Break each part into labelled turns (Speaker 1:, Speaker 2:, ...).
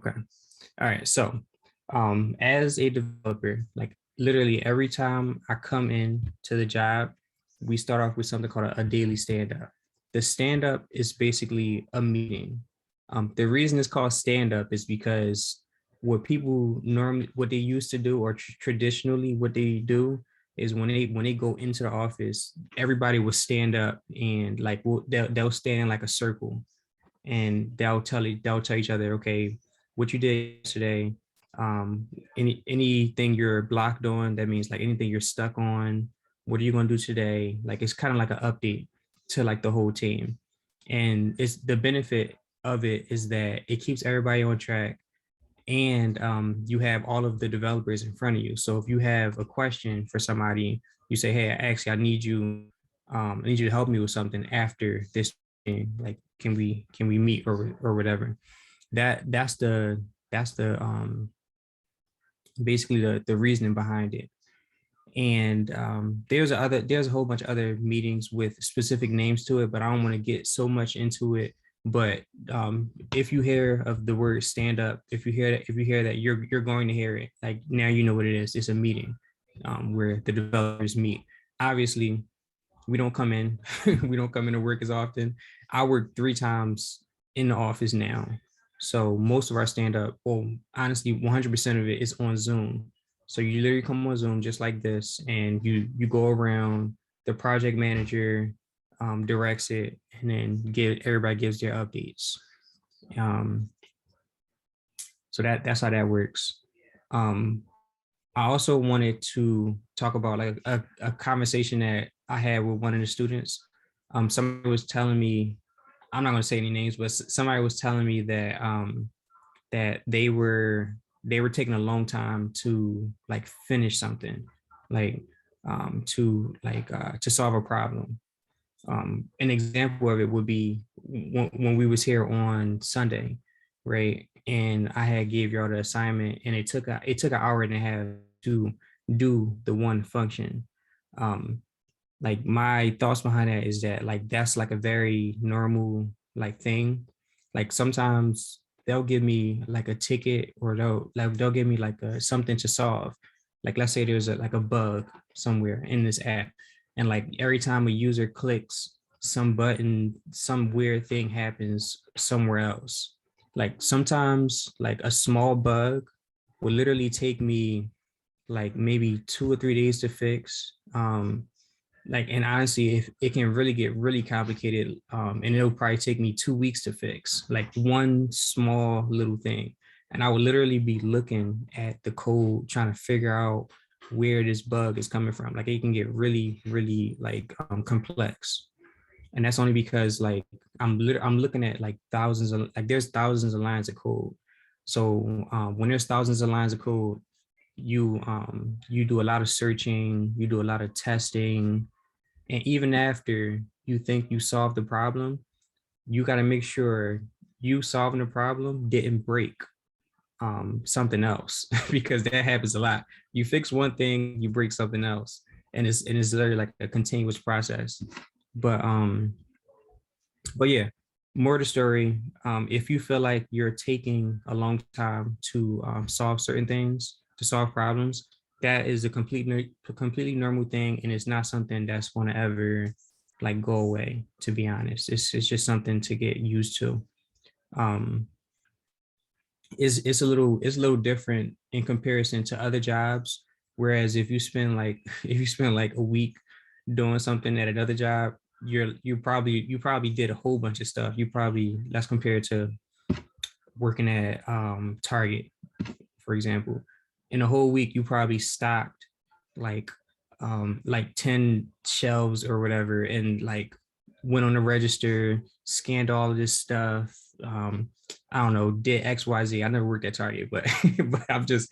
Speaker 1: Okay. All right. So, as a developer, like literally every time I come in to the job, we start off with something called a daily stand up. The stand up is basically a meeting. The reason it's called stand up is because what they used to do, or traditionally what they do, is when they go into the office, everybody will stand up and like they'll stand in like a circle, and they'll tell each other, okay, what you did yesterday, anything you're blocked on, that means like anything you're stuck on, what are you going to do today? Like it's kind of like an update to like the whole team. And it's the benefit of it is that it keeps everybody on track, and you have all of the developers in front of you. So if you have a question for somebody, you say, hey, actually I need you to help me with something after this thing. Like can we meet or whatever. That's the basically the reasoning behind it. And there's a whole bunch of other meetings with specific names to it, but I don't want to get so much into it. But if you hear of the word stand up, if you hear that, you're going to hear it. Like now you know what it is. It's a meeting where the developers meet. Obviously, we don't come in we don't come into work as often. I work 3 times in the office now, so most of our stand up, well, honestly 100% of it is on Zoom. So you literally come on Zoom just like this, and you go around. The project manager directs it, and then everybody gives their updates. um, so that's how that works. um, I also wanted to talk about like a conversation that I had with one of the students. Somebody was telling me, I'm not going to say any names, but somebody was telling me that they were taking a long time to like finish something, like to solve a problem. An example of it would be when we was here on Sunday, right? And I had gave y'all the assignment, and it took an hour and a half to do the one function. Um, like my thoughts behind that is that like that's like a very normal like thing. Like sometimes they'll give me like a ticket, or they'll give me like something to solve. Like let's say there's like a bug somewhere in this app, and like every time a user clicks some button, some weird thing happens somewhere else. Like sometimes like a small bug will literally take me like maybe 2 or 3 days to fix. Like, and honestly, if it can really get really complicated, and it'll probably take me 2 weeks to fix like one small little thing. And I would literally be looking at the code trying to figure out where this bug is coming from. Like it can get really really like complex. And that's only because like I'm looking at like there's thousands of lines of code. So when there's thousands of lines of code, you do a lot of searching, you do a lot of testing, and even after you think you solved the problem, you got to make sure you solving the problem didn't break something else because that happens a lot. You fix one thing, you break something else, and it's literally like a continuous process. But yeah, more of the story. If you feel like you're taking a long time to solve certain things, to solve problems, that is a completely normal thing, and it's not something that's going to ever like go away. To be honest, it's just something to get used to. Um, it's a little different in comparison to other jobs. Whereas if you spend like a week doing something at another job, you probably did a whole bunch of stuff. You probably That's compared to working at Target, for example. In a whole week, you probably stocked like like 10 shelves or whatever, and like went on the register, scanned all of this stuff. I don't know, did XYZ. I never worked at Target, but but I'm just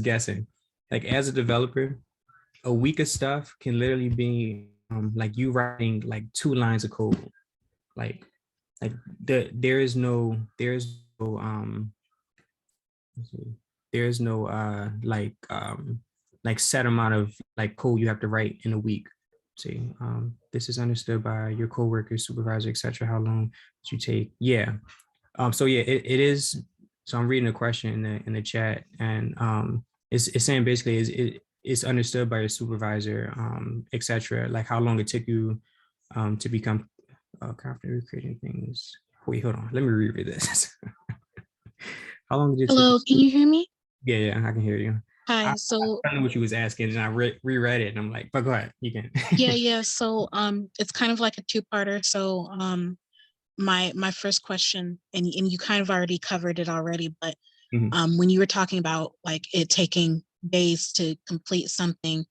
Speaker 1: guessing. Like as a developer, a week of stuff can literally be like you writing like 2 lines of code. Like like there is no let's see, there's no like set amount of like code you have to write in a week. See, this is understood by your coworker, supervisor, etc. How long did you take? Yeah. So yeah, it is. So I'm reading a question in the chat, and it's saying basically it's understood by your supervisor, etc. Like how long it took you to become confident with creating things. Wait, hold on. Let me reread this. How long did it take?
Speaker 2: Hello, can you hear me?
Speaker 1: Yeah, yeah, I can hear you. I,
Speaker 2: Hi.
Speaker 1: I know what you was asking, and I reread it, and I'm like, but go ahead, you can.
Speaker 2: Yeah. So it's kind of like a two-parter. So my first question, and you kind of already covered it already, but
Speaker 1: Mhm.
Speaker 2: when you were talking about like it taking days to complete something,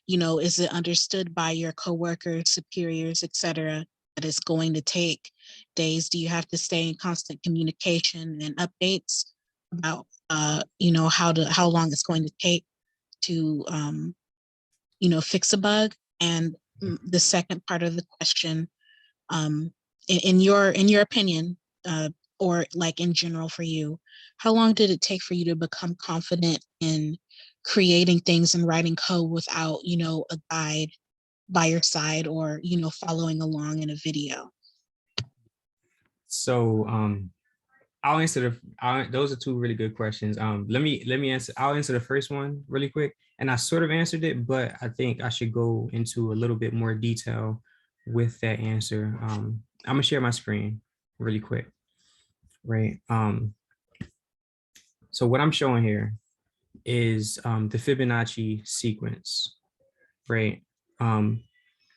Speaker 2: is it understood by your coworkers, superiors, etc., that it's going to take days? Do you have to stay in constant communication and updates about how long it's going to take to fix a bug? And the second part of the question, um, in your opinion, or like in general for you, how long did it take for you to become confident in creating things and writing code without, a guide by your side, or following along in a video?
Speaker 1: So I'll answer those are two really good questions. Let me answer. I'll answer the first one really quick, and I sort of answered it, but I think I should go into a little bit more detail with that answer. I'm gonna share my screen really quick, right? So what I'm showing here is the Fibonacci sequence, right? Um,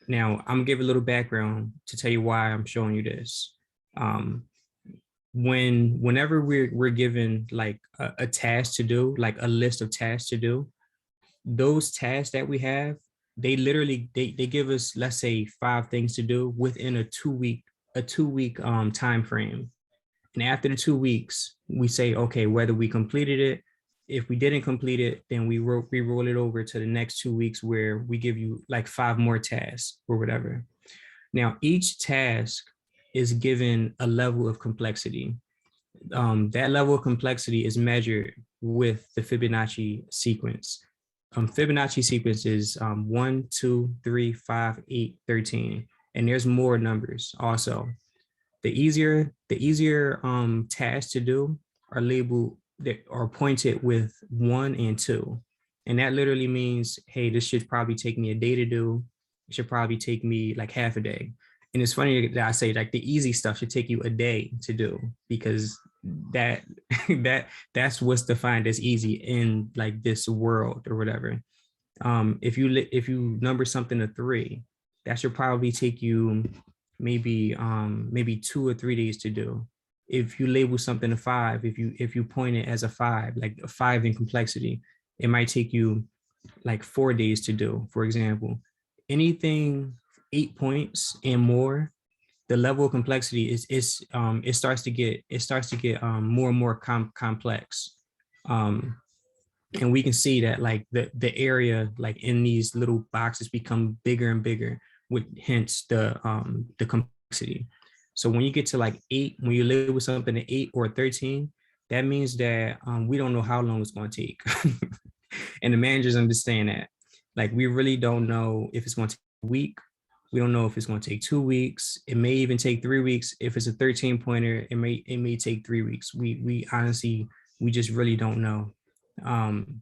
Speaker 1: Now I'm gonna give a little background to tell you why I'm showing you this. Um, whenever we're given like a task to do, like a list of tasks to do, those tasks that we have, they literally they give us, let's say, 5 things to do within a two week time frame. And after the 2 weeks, we say, okay, whether we completed it, if we didn't complete it, then we roll it over to the next 2 weeks where we give you like 5 more tasks or whatever. Now, each task is given a level of complexity. That level of complexity is measured with the Fibonacci sequence. Fibonacci sequence is 1, 2, 3, 5, 8, 13. And there's more numbers also. The easier tasks to do are labeled that are pointed with 1 and 2. And that literally means, hey, this should probably take me a day to do. It should probably take me like half a day. And it's funny that I say like the easy stuff should take you a day to do, because that that's what's defined as easy in like this world or whatever. If you number something to 3, that should probably take you maybe 2 or 3 days to do. If you label something a 5, if you point it as a 5, like a 5 in complexity, it might take you like 4 days to do, for example. Anything 8 points and more, the level of complexity it starts to get more and more complex. um and we can see that like the area like in these little boxes become bigger and bigger, with hence the complexity. So when you get to like 8, when you live with something at 8 or 13, that means that we don't know how long it's going to take. And the managers understand that, like, we really don't know if it's going to take a week. We don't know if it's going to take 2 weeks. It may even take 3 weeks. If it's a 13 pointer, it may take 3 weeks. We honestly, we just really don't know. um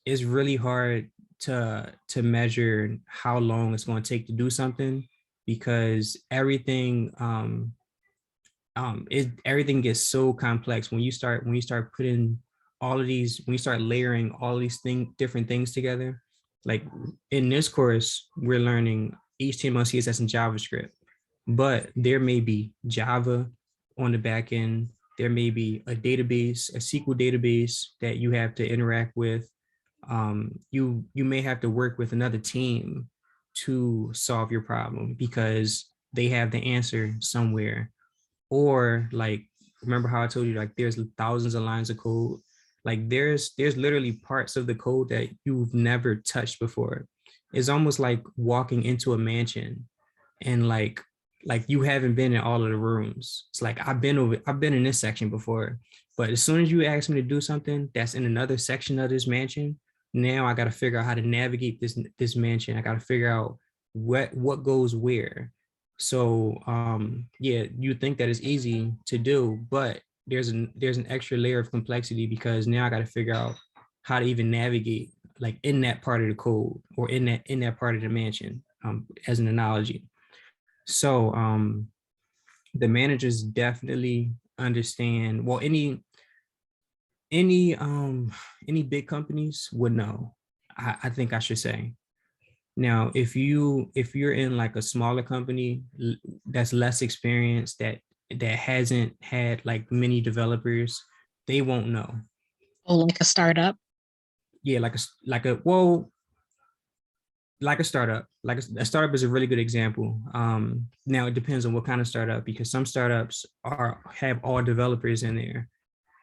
Speaker 1: it's really hard to measure how long it's going to take to do something, because everything gets so complex when you start putting all of these when you start layering all these different things together. Like in this course, we're learning HTML, CSS, and JavaScript, but there may be Java on the back end. There may be a database, a SQL database that you have to interact with. You may have to work with another team to solve your problem because they have the answer somewhere. Or like, remember how I told you like there's thousands of lines of code. Like there's literally parts of the code that you've never touched before. It's almost like walking into a mansion, and like you haven't been in all of the rooms. It's like I've been in this section before, but as soon as you ask me to do something that's in another section of this mansion, now I got to figure out how to navigate this mansion. I got to figure out what goes where. So yeah, you think that it's easy to do, but there's an extra layer of complexity because now I got to figure out how to even navigate like in that part of the code or in that part of the mansion, as an analogy. So the managers definitely understand. Well, any um any big companies would know. I think I should say. Now, if you're in like a smaller company that's less experienced, that hasn't had like many developers, they won't know.
Speaker 2: Oh, like a startup?
Speaker 1: Yeah, like a well, like a startup. Like a startup is a really good example. Now it depends on what kind of startup because some startups are have all developers in there.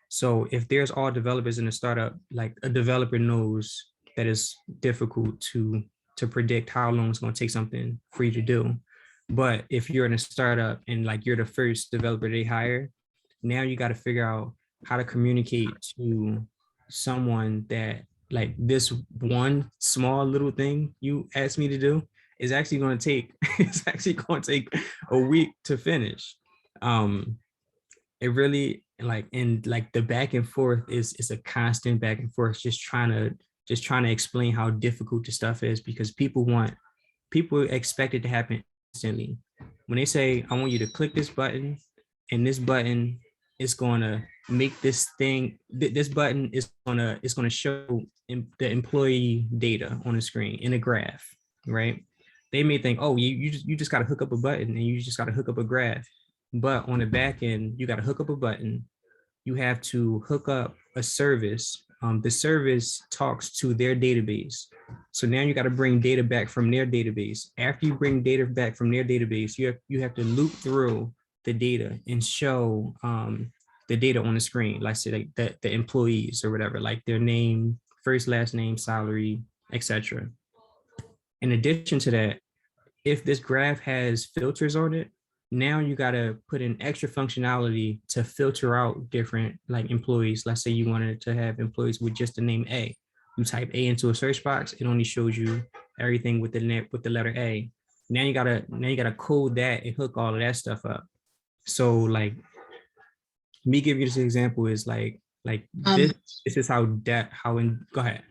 Speaker 1: So if there's all developers in a startup, like a developer knows that it's difficult to predict how long it's going to take something for you to do. But if you're in a startup and like you're the first developer they hire, now you got to figure out how to communicate to someone that like this one small little thing you asked me to do is actually going to take it's actually going to take a week to finish. It really like and like the back and forth is a constant back and forth just trying to explain how difficult the stuff is because people expect it to happen instantly. When they say I want you to click this button and this button is going to make this thing this button is going to show the employee data on the screen in a graph, right? They may think, oh, you just got to hook up a button and you just got to hook up a graph, but on the back end you got to hook up a button, you have to hook up a service. The service talks to their database. So now you got to bring data back from their database. After you bring data back from their database, you have to loop through the data and show the data on the screen, like say like the employees or whatever, like their name, first, last name, salary, etc. In addition to that, if this graph has filters on it, now you got to put in extra functionality to filter out different like employees. Let's say you wanted to have employees with just the name A. You type A into a search box, it only shows you everything with the letter A. Now you gotta code that and hook all of that stuff up. So like me giving you this example is like
Speaker 2: Um,
Speaker 1: this is how that how in go ahead.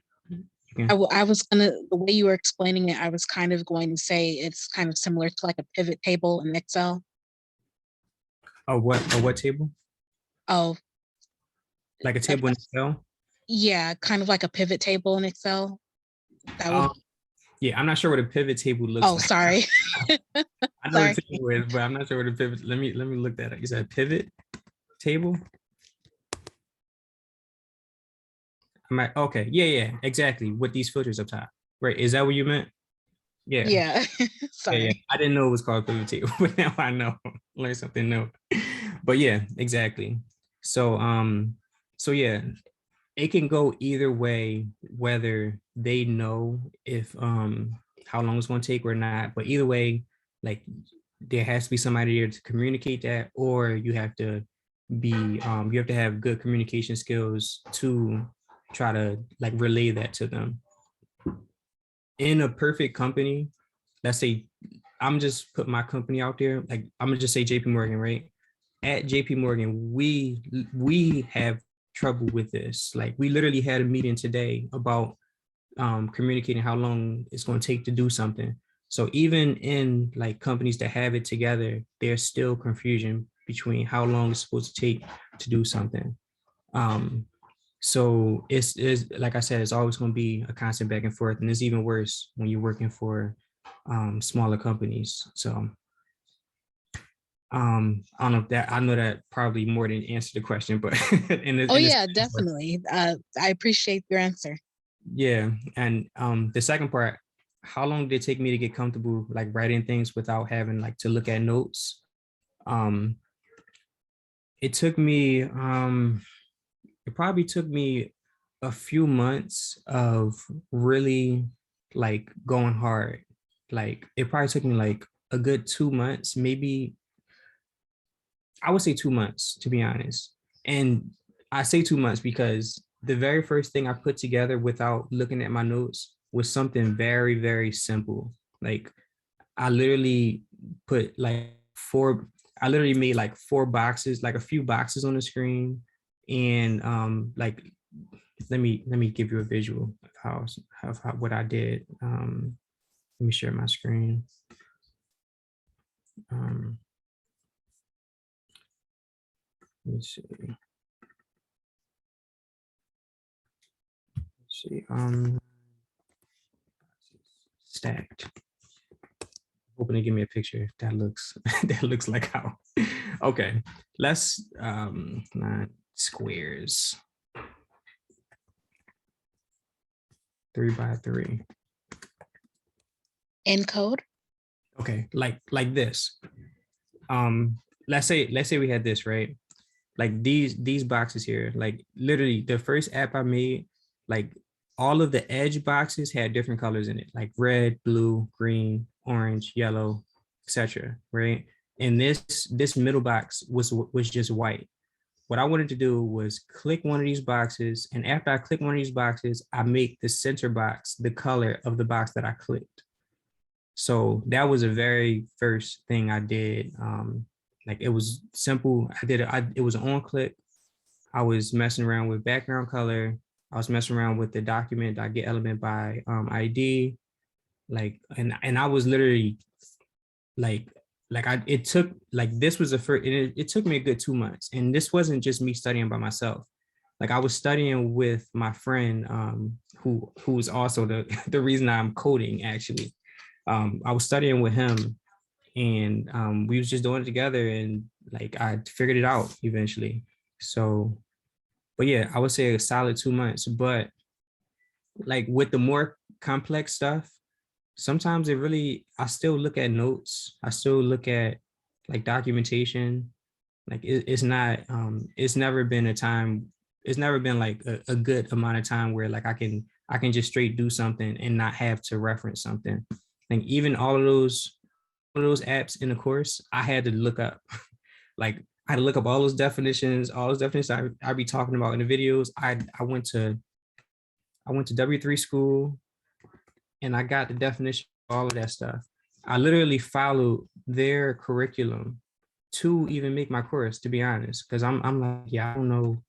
Speaker 2: I was gonna, the way you were explaining it, I was kind of going to say it's kind of similar to like a pivot table in Excel.
Speaker 1: A what table?
Speaker 2: Oh,
Speaker 1: Like a table in Excel?
Speaker 2: yeah, kind of like a pivot table in Excel. That would,
Speaker 1: Um, yeah, I'm not sure what a pivot table looks
Speaker 2: oh,
Speaker 1: like.
Speaker 2: sorry.
Speaker 1: I know what
Speaker 2: Sorry.
Speaker 1: a table is, but I'm not sure what a pivot. Let me look that up. You said pivot table? I'm at, okay. Yeah, yeah, exactly. With these filters up top. Right. Is that what you meant? Yeah.
Speaker 2: Yeah.
Speaker 1: Yeah, yeah.
Speaker 2: Sorry.
Speaker 1: I didn't know it was called pivot table, but now I know. Learn something new. But yeah, exactly. So so yeah, it can go either way, whether they know if how long it's gonna take or not. But either way, like there has to be somebody there to communicate that, or you have to have good communication skills to try to like relay that to them. In a perfect company, let's say I'm just put my company out there, like I'm gonna just say JP Morgan, right? At JP Morgan, we have trouble with this. Like we literally had a meeting today about communicating how long it's going to take to do something. So even in like companies that have it together, there's still confusion between how long it's supposed to take to do something. Um, so it's like I said, it's always going to be a constant back and forth, and it's even worse when you're working for smaller companies. So I don't know if that I know that probably more than answer the question, but
Speaker 2: Oh
Speaker 1: in this
Speaker 2: yeah, definitely. I appreciate your answer.
Speaker 1: yeah, and the second part, how long did it take me to get comfortable like writing things without having like to look at notes? Um, it took me it probably took me a few months of really like going hard. Like it probably took me like a good 2 months, maybe I would say 2 months to be honest. And I say 2 months because the very first thing I put together without looking at my notes was something very, very simple. Like I literally put like four. I literally made like 4 boxes, like a few boxes on the screen. And like, let me give you a visual of how what I did. Let me share my screen. Let me see. Let's see. Stacked. Hoping to give me a picture that looks that looks like how. Okay, let's 9 squares, 3 by 3.
Speaker 2: Encode.
Speaker 1: Okay, like this. Let's say we had this, right? Like these boxes here, like literally the first app I made, like all of the edge boxes had different colors in it, like red, blue, green, orange, yellow, etc. Right? And this middle box was just white. What I wanted to do was click one of these boxes, and after I click one of these boxes, I make the center box the color of the box that I clicked. So that was a very first thing I did. Like it was simple. It was an on click. I was messing around with background color. I was messing around with the document.get element by ID. Like, and I was literally like, it took like, this was the first, it took me a good 2 months. And this wasn't just me studying by myself. Like I was studying with my friend, who was also the reason I'm coding actually. I was studying with him, and we was just doing it together, and like I figured it out eventually. So, but yeah, I would say a solid 2 months. But like with the more complex stuff, sometimes I still look at notes. I still look at like documentation. Like it's not, it's never been a time, it's never been like a good amount of time where like I can just straight do something and not have to reference something. Like even all of those apps in the course, I had to look up. Like I had to look up all those definitions I be talking about in the videos. I went to W3 school, and I got the definition of all of that stuff. I literally followed their curriculum to even make my course, to be honest. Because I'm like, yeah, I don't know.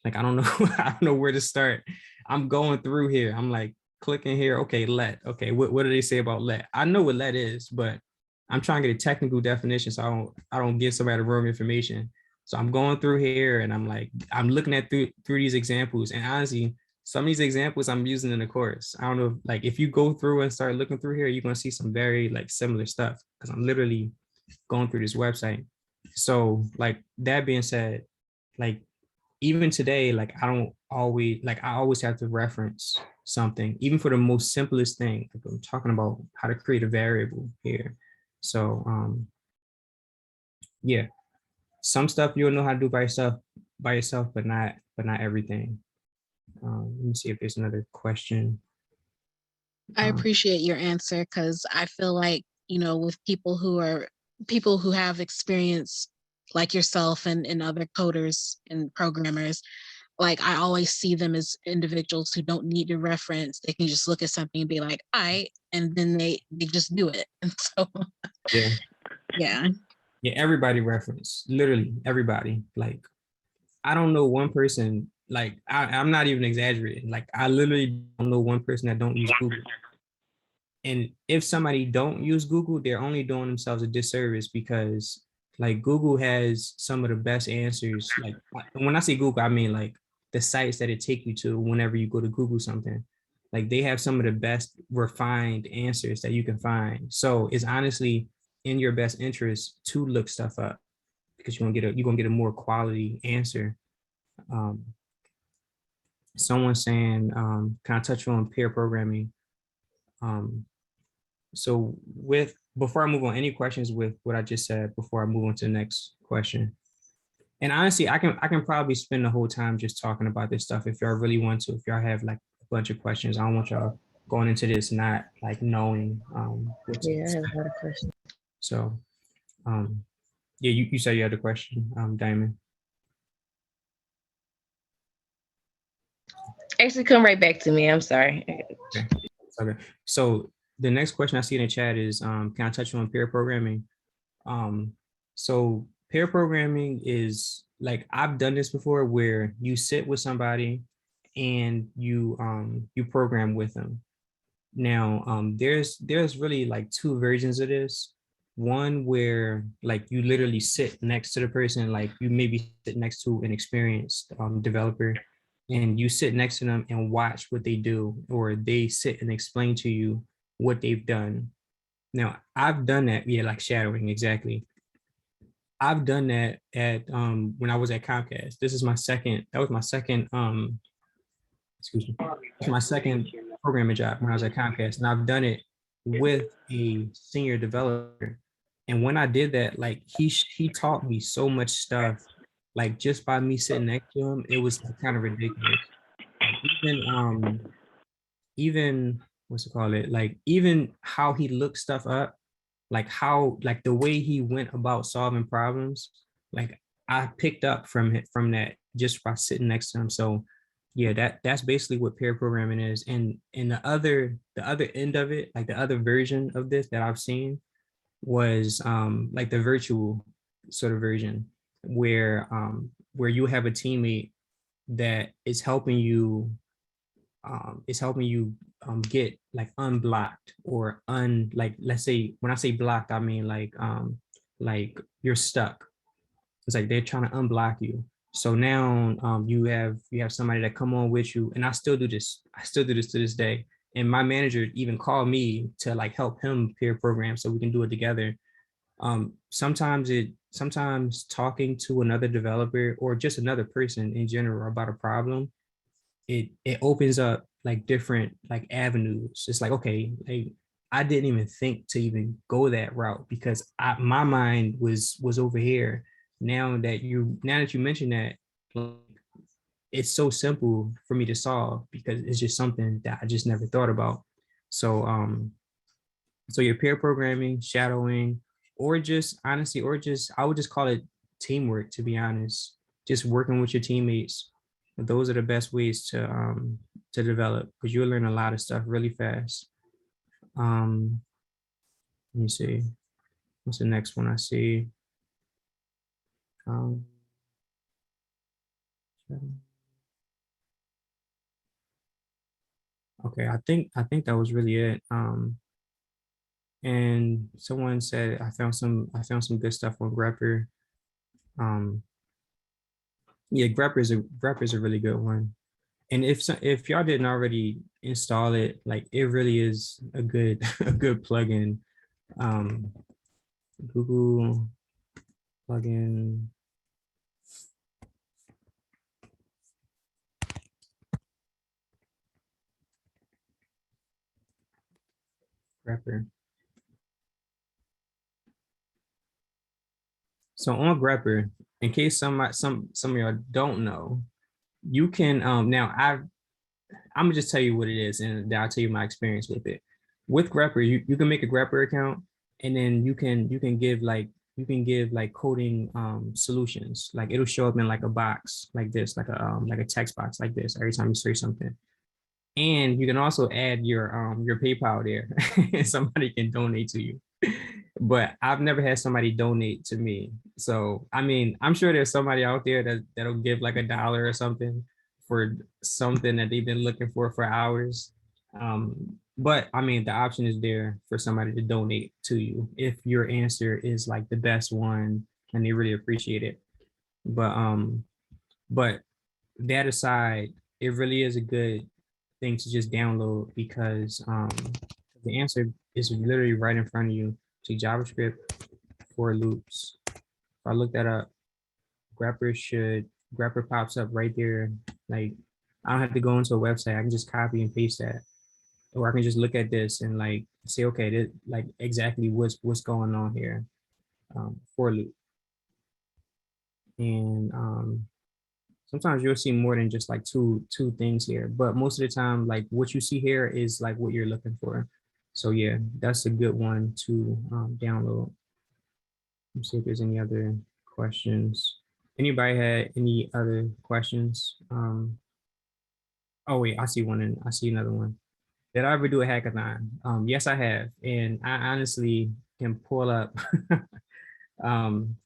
Speaker 1: Like, I don't know, I don't know where to start. I'm going through here. I'm like clicking here. Okay, let. Okay, what do they say about let? I know what let is, but I'm trying to get a technical definition so I don't give somebody the wrong information. So I'm going through here, and I'm like, I'm looking at through these examples. And honestly, some of these examples I'm using in the course. I don't know, like if you go through and start looking through here, you're gonna see some very like similar stuff, because I'm literally going through this website. So like that being said, like even today, like I always have to reference something, even for the most simplest thing. Like I'm talking about how to create a variable here. So yeah, some stuff you'll know how to do by yourself, but not everything. Let me see if there's another question.
Speaker 2: I appreciate your answer because I feel like, with people who have experience like yourself and other coders and programmers, like I always see them as individuals who don't need to reference. They can just look at something and be like, "I," and then they just do it. And so,
Speaker 1: Yeah,
Speaker 2: yeah,
Speaker 1: yeah, everybody reference, literally everybody. Like I don't know one person, like I'm not even exaggerating. Like I literally don't know one person that don't use Google. And if somebody don't use Google, they're only doing themselves a disservice, because like Google has some of the best answers. Like when I say Google, I mean like the sites that it take you to whenever you go to Google something. Like they have some of the best refined answers that you can find. So it's honestly in your best interest to look stuff up, because you're gonna get a more quality answer. Um, Someone saying, can I touch on peer programming? Um, So before I move on, any questions with what I just said before I move on to the next question? And honestly, I can probably spend the whole time just talking about this stuff if y'all really want to. If y'all have like a bunch of questions, I don't want y'all going into this not like knowing what to
Speaker 3: Yeah, I have
Speaker 1: expect.
Speaker 3: a lot of questions.
Speaker 1: So yeah, you said you had a question, Diamond.
Speaker 3: Actually, come right back to me. I'm sorry.
Speaker 1: Okay. Okay. So the next question I see in the chat is, can I touch on peer programming? Um, so pair programming is like, I've done this before where you sit with somebody and you program with them. Now, there's really like two versions of this. One where like you literally sit next to the person, like you maybe sit next to an experienced developer, and you sit next to them and watch what they do, or they sit and explain to you what they've done. Now, I've done that, yeah, like shadowing, exactly. I've done that at when I was at Comcast. This is my second, that was my second excuse me, it's my second programming job when I was at Comcast, and I've done it with a senior developer. And when I did that, like he taught me so much stuff, like just by me sitting next to him, it was like kind of ridiculous. Like even what's it called it? Like even how he looked stuff up, like how like the way he went about solving problems, like I picked up from that just by sitting next to him. So yeah, that's basically what pair programming is. And the other end of it, like the other version of this that I've seen was like the virtual sort of version where you have a teammate that is helping you get like unblocked or like, let's say when I say blocked, I mean like you're stuck. It's like they're trying to unblock you. So now you have somebody that come on with you, and I still do this to this day. And my manager even called me to like help him peer program so we can do it together. Sometimes talking to another developer or just another person in general about a problem, it opens up like different like avenues. It's like, okay, like I didn't even think to even go that route because my mind was over here. Now that you mention that, like, it's so simple for me to solve because it's just something that I just never thought about. So your peer programming, shadowing, or just honestly, or just I would just call it teamwork, to be honest. Just working with your teammates. Those are the best ways to develop, because you'll learn a lot of stuff really fast. Um, Let me see. What's the next one I see? Um, okay, I think that was really it. And someone said I found some good stuff on Grepper. Um, yeah, Grepper is a really good one. And if y'all didn't already install it, like it really is a good a good plugin. Um, Google plugin Grepper. So on Grepper, in case some of y'all don't know, you can now I'm gonna just tell you what it is, and then I'll tell you my experience with it. With Grepper, you can make a Grepper account, and then you can give like coding solutions. Like it'll show up in like a box like this, like a text box like this every time you search something. And you can also add your PayPal there, and somebody can donate to you. But I've never had somebody donate to me. So I mean, I'm sure there's somebody out there that'll give like $1 or something for something that they've been looking for hours. But I mean, the option is there for somebody to donate to you if your answer is like the best one and they really appreciate it. But but that aside, it really is a good thing to just download because the answer is literally right in front of you. To JavaScript for loops. If I look that up, Grepper pops up right there. Like I don't have to go into a website. I can just copy and paste that, or I can just look at this and like say, okay, this, like exactly what's going on here. For loop, and sometimes you'll see more than just like two things here, but most of the time, like what you see here is like what you're looking for. So yeah, that's a good one to download. Let's see if there's any other questions. Anybody had any other questions? Oh wait, I see another one. Did I ever do a hackathon? Yes, I have, and I honestly can pull up um,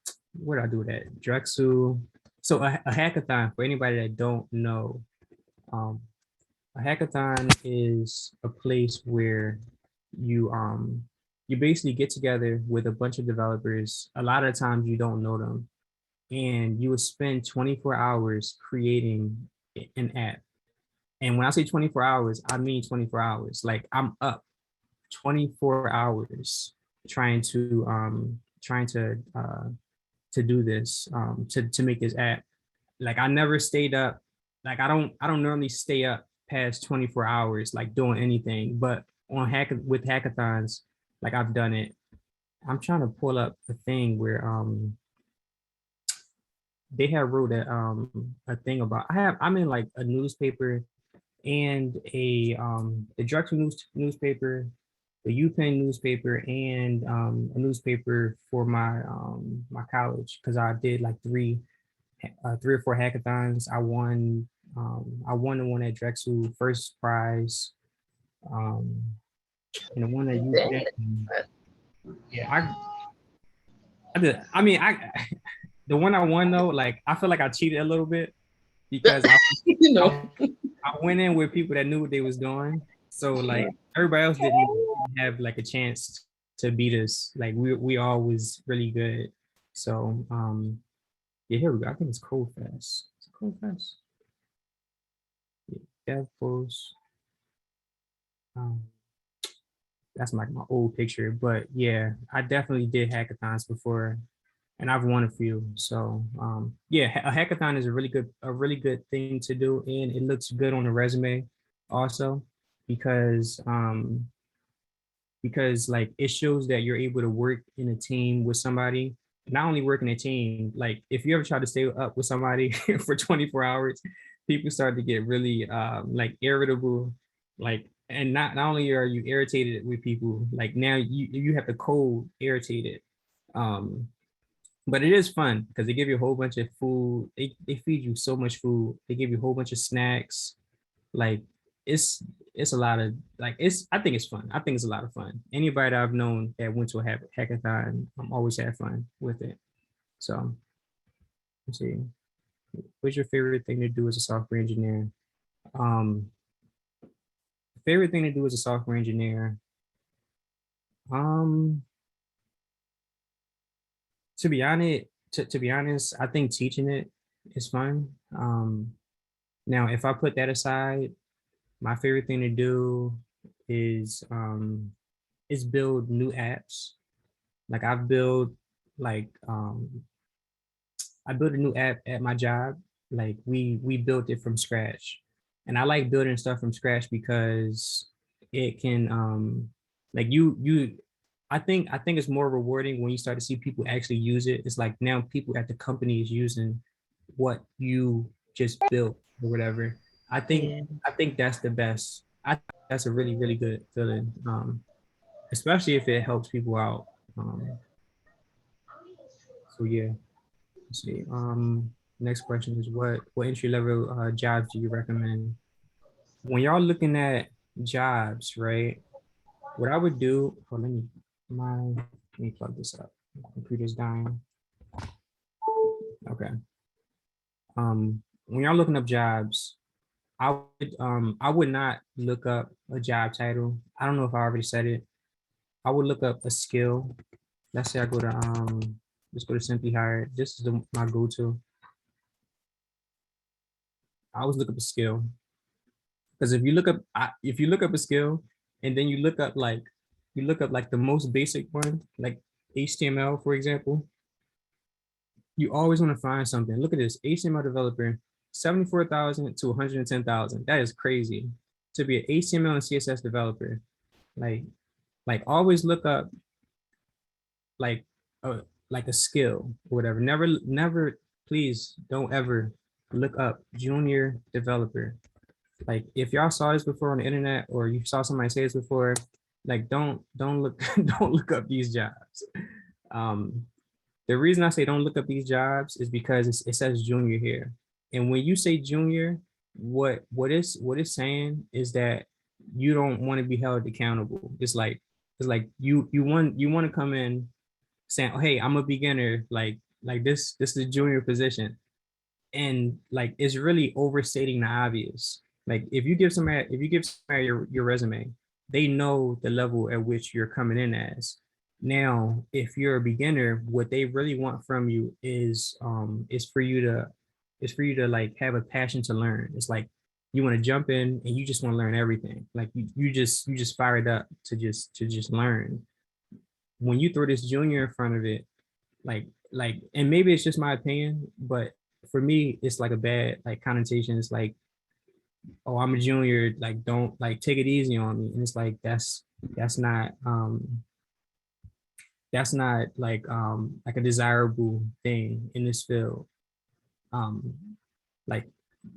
Speaker 1: what did I do that? Drexel. So a hackathon, for anybody that don't know, um, a hackathon is a place where you you basically get together with a bunch of developers. A lot of times you don't know them, and you would spend 24 hours creating an app. And when I say 24 hours, I mean 24 hours. Like I'm up 24 hours trying to do this, to make this app. Like I never stayed up. Like I don't normally stay up past 24 hours like doing anything, but on with hackathons, like I've done it. I'm trying to pull up a thing where they have wrote a thing about I'm in like a newspaper and a the Drexel newspaper, the UPenn newspaper, and a newspaper for my college, because I did like three or four hackathons. I won the one at Drexel, first prize, um, and the one at UPenn. Yeah, I did. I mean, the one I won though, like I feel like I cheated a little bit because
Speaker 3: You know.
Speaker 1: I went in with people that knew what they was doing. So like everybody else didn't have like a chance to beat us. Like we all was really good. So yeah, here we go. I think it's Cold Fest. It's Cold Fest. Yeah, Dev Post. Um, that's like my old picture. But yeah, I definitely did hackathons before, and I've won a few. So yeah, a hackathon is a really good thing to do, and it looks good on the resume also, because like it shows that you're able to work in a team with somebody. Not only work in a team, like if you ever try to stay up with somebody for 24 hours, people start to get really like irritable, like, and not only are you irritated with people, like now you have to code irritated. um but it is fun because they give you a whole bunch of food. They feed you so much food. They give you a whole bunch of snacks. Like it's it's a lot of like it's I think it's fun. I think it's a lot of fun. Anybody that I've known that went to a hackathon, I'm always had fun with it. So let's see. What's your favorite thing to do as a software engineer? Um, favorite thing to do as a software engineer. Um, to be honest, I think teaching it is fun. Now if I put that aside, my favorite thing to do is build new apps. Like I've built like I built a new app at my job. Like we built it from scratch. And I like building stuff from scratch because it can like you I think it's more rewarding when you start to see people actually use it. It's like now people at the company is using what you just built or whatever. I think
Speaker 3: Yeah.
Speaker 1: I think that's the best. I think that's a really, really good feeling. Especially if it helps people out. So yeah. Let's see. Next question is what entry level jobs do you recommend? When y'all looking at jobs, right? What I would do, hold on, let me plug this up. My computer's dying. Okay. When y'all looking up jobs, I would not look up a job title. I don't know if I already said it. I would look up a skill. Let's say I go to let's go to Simply Hired. This is my go-to. I always look up a skill. Because if you look up a skill and then you look up like the most basic one, like HTML, for example, you always want to find something. Look at this HTML developer, 74,000 to 110,000. That is crazy to be an HTML and CSS developer. Like, like always look up like a like a skill or whatever. Never, please don't ever look up junior developer. Like if y'all saw this before on the internet or you saw somebody say this before, like don't look don't look up these jobs. Um, the reason I say don't look up these jobs is because it says junior here, and when you say junior, what it's saying is that you don't want to be held accountable. It's like you want to come in saying, oh, hey, I'm a beginner, like like this is a junior position. And like it's really overstating the obvious. Like if you give somebody your resume, they know the level at which you're coming in as. Now, if you're a beginner, what they really want from you is for you to like have a passion to learn. It's like you want to jump in and you just want to learn everything. Like you just fired up to just learn. When you throw this junior in front of it, and maybe it's just my opinion, but for me it's like a bad like connotation. It's like, oh, I'm a junior, like don't like take it easy on me. And it's like that's not that's not like a desirable thing in this field. um like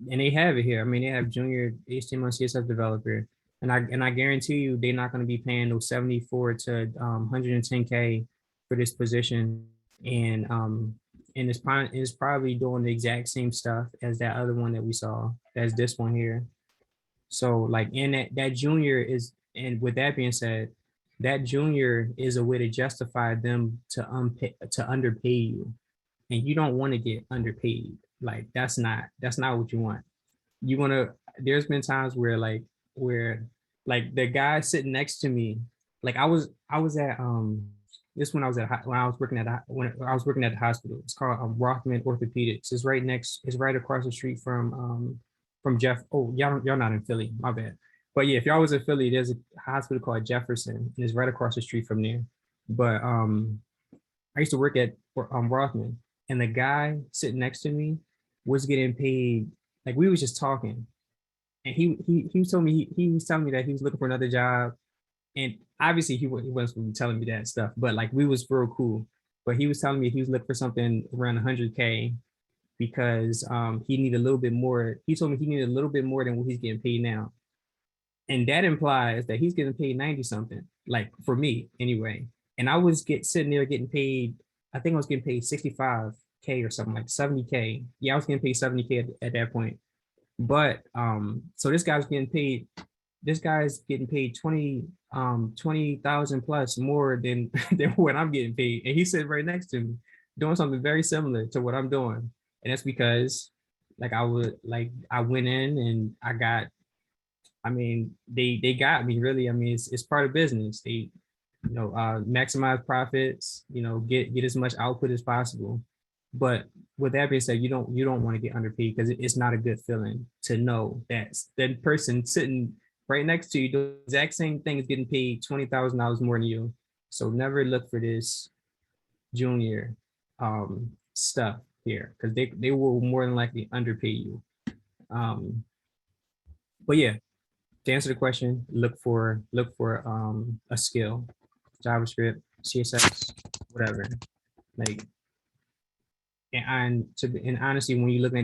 Speaker 1: and they have it here. I mean, they have junior HTML CSS developer, and I guarantee you they're not going to be paying those 74 to 110K for this position. And it's probably doing the exact same stuff as that other one that we saw, as this one here. So like in that junior is, and with that being said, that junior is a way to justify them to underpay you. And you don't want to get underpaid. Like that's not what you want. You want to, there's been times where like the guy sitting next to me, like I was at this when I was when I was working at when I was working at the hospital. It's called Rothman Orthopedics. It's right across the street from Jeff. Oh, y'all not in Philly, my bad. But yeah, if y'all was in Philly, there's a hospital called Jefferson, and it's right across the street from there. But I used to work at Rothman, and the guy sitting next to me was getting paid. Like we was just talking, and he was telling me he was telling me that he was looking for another job, and obviously he wasn't telling me that stuff, but like we was real cool. But he was telling me he was looking for something around 100K because he needed a little bit more. He told me he needed a little bit more than what he's getting paid now, and that implies that he's getting paid 90 something, like for me anyway. And I was sitting there getting paid, I think I was getting paid 65K or something, like 70K. Yeah, I was getting paid 70K at that point. But so this guy's getting paid 20,000 plus more than than what I'm getting paid. And he's sitting right next to me doing something very similar to what I'm doing. And that's because I went in and I got, I mean, they got me really. I mean, it's part of business. They, maximize profits, get as much output as possible. But with that being said, you don't want to get underpaid, because it's not a good feeling to know that that person sitting right next to you doing the exact same thing is getting paid $20,000 more than you. So never look for this junior stuff here, because they will more than likely underpay you. But yeah, to answer the question, look for a skill, JavaScript, CSS, whatever. Like, and honestly, when you're looking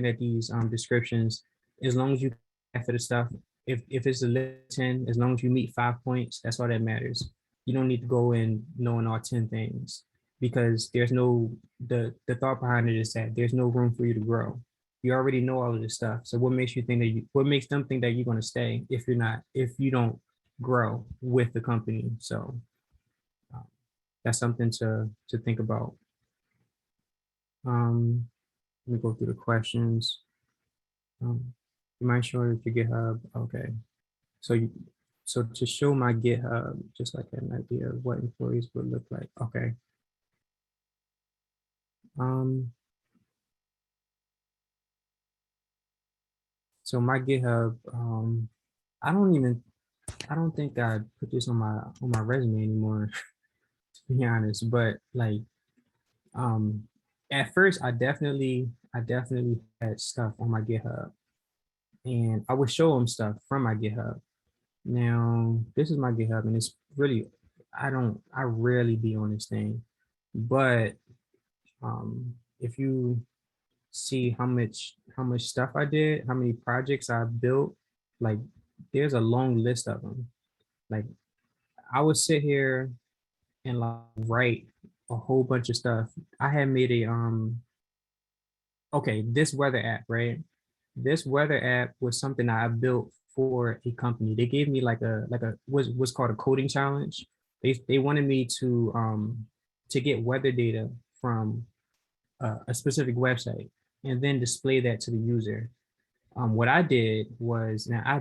Speaker 1: at these descriptions, as long as you for the stuff, if it's a 10, as long as you meet 5 points, that's all that matters. You don't need to go in knowing all 10 things, because there's no the thought behind it is that there's no room for you to grow. You already know all of this stuff. So what makes them think that you're going to stay if you don't grow with the company? So that's something to think about. Let me go through the questions. You might show it to GitHub. Okay. So to show my GitHub, just like an idea of what employees would look like. Okay. So my GitHub, I don't think I put this on my resume anymore, to be honest. But like, at first I definitely had stuff on my GitHub, and I would show them stuff from my GitHub. Now this is my GitHub, and it's really, I rarely be on this thing, but if you see how much stuff I did, how many projects I built, like there's a long list of them. Like I would sit here and like write a whole bunch of stuff. I had made a okay, this weather app, right? This weather app was something I built for a company. They gave me what's called a coding challenge. They wanted me to get weather data from a specific website and then display that to the user. What I did was, now I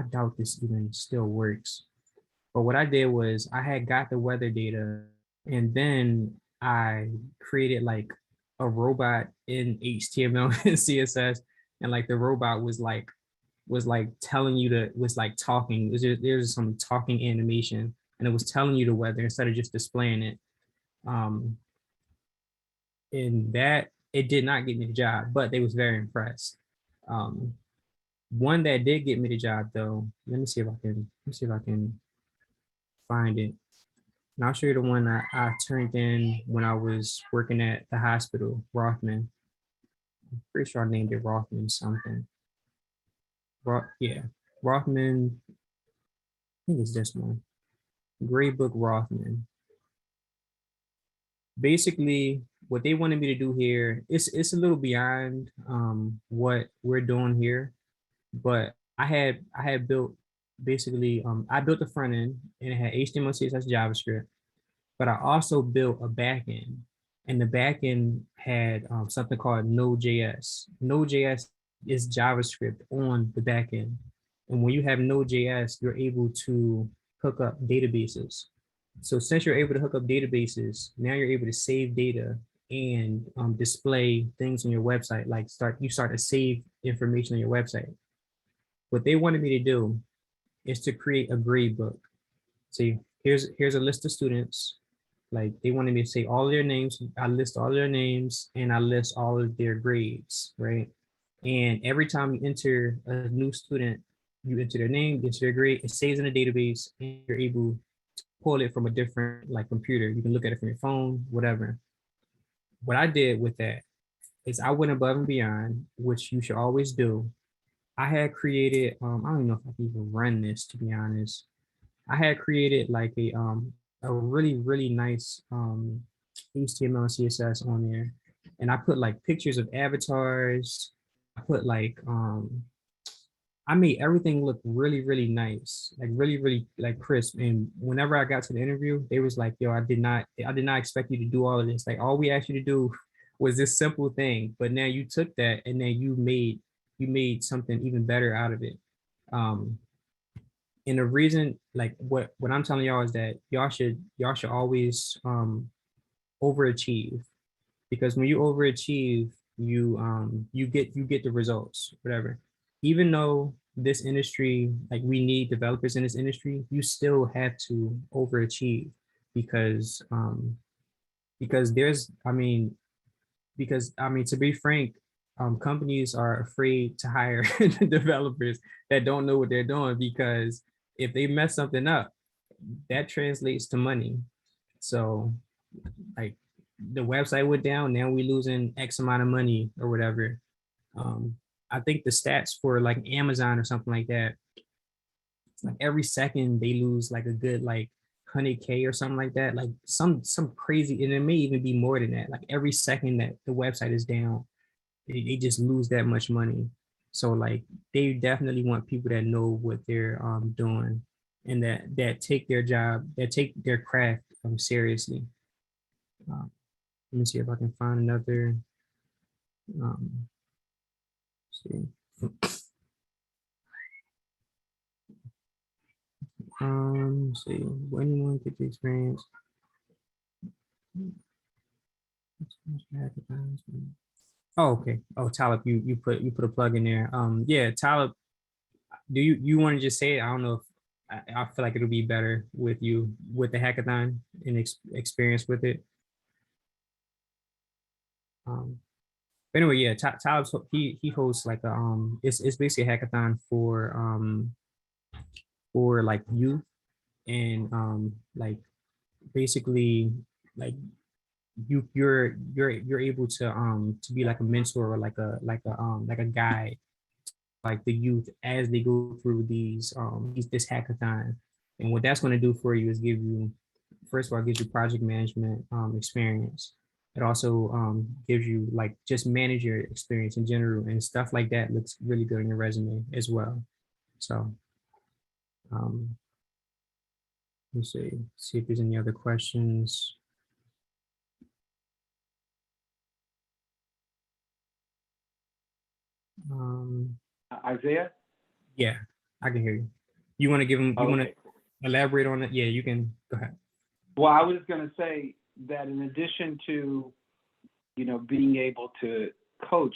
Speaker 1: doubt this even still works, but what I did was I had got the weather data and then I created like a robot in HTML and CSS, and like the robot was like telling you to was like talking. There's some talking animation, and it was telling you the weather instead of just displaying it. Um, and that it did not get me the job, but they was very impressed. Um, One that did get me the job though. Let me see if I can find it. And I'll show you the one I turned in when I was working at the hospital, Rothman. Pretty sure I named it Rothman something. Yeah, Rothman. I think it's this one. Gray Book Rothman. Basically, what they wanted me to do here, it's a little beyond what we're doing here, but I had built basically I built the front end and it had HTML, CSS, JavaScript, but I also built a back end, and the back end had something called Node.js. Node.js is JavaScript on the back end, and when you have Node.js, you're able to hook up databases. So since you're able to hook up databases, now you're able to save data and display things on your website, like you start to save information on your website. What they wanted me to do is to create a grade book. See, here's a list of students. Like they wanted me to say all their names. I list all their names and I list all of their grades, right? And every time you enter a new student, you enter their name, enter their grade, it saves in a database, and you're able to pull it from a different like computer. You can look at it from your phone, whatever. What I did with that is I went above and beyond, which you should always do. I had created, I don't know if I can even run this to be honest. I had created like a really, really nice HTML and CSS on there. And I put like pictures of avatars. I put like I made everything look really, really nice, like really, really like crisp. And whenever I got to the interview, they was like, yo, I did not expect you to do all of this. Like all we asked you to do was this simple thing. But now you took that and then you made something even better out of it. Um, and the reason, like what I'm telling y'all is that y'all should always overachieve, because when you overachieve, you get the results, whatever. Even though this industry, like we need developers in this industry, you still have to overachieve because there's I mean, to be frank, companies are afraid to hire developers that don't know what they're doing, because if they mess something up, that translates to money. So, like, the website went down, now we losing X amount of money or whatever. Um, I think the stats for like Amazon or something like that, it's like every second they lose like a good like 100K or something like that, like some crazy, and it may even be more than that. Like every second that the website is down, they just lose that much money. So like they definitely want people that know what they're doing, and that take their job, that take their craft seriously. Um, Let me see if I can find another. Um, see. Let's see. When anyone get the experience. Oh, okay. Oh, Talib, you put a plug in there. Yeah, Talib, do you want to just say it? I don't know if I feel like it'll be better with you with the hackathon and experience with it. Um, but anyway, yeah, Talib, he hosts like a it's basically a hackathon for like youth, and like basically like you're able to be like a mentor or like a guide, like the youth as they go through this hackathon. And what that's going to do for you is give you, first of all, gives you project management experience. It also gives you like just manager experience in general, and stuff like that looks really good on your resume as well. So um, let's see, if there's any other questions. Um,
Speaker 4: Isaiah?
Speaker 1: yeah, I can hear you. You want to give him? You want to
Speaker 4: Okay.
Speaker 1: elaborate on it? Yeah, you can. Go ahead.
Speaker 4: Well, I was going to say that in addition to, being able to coach,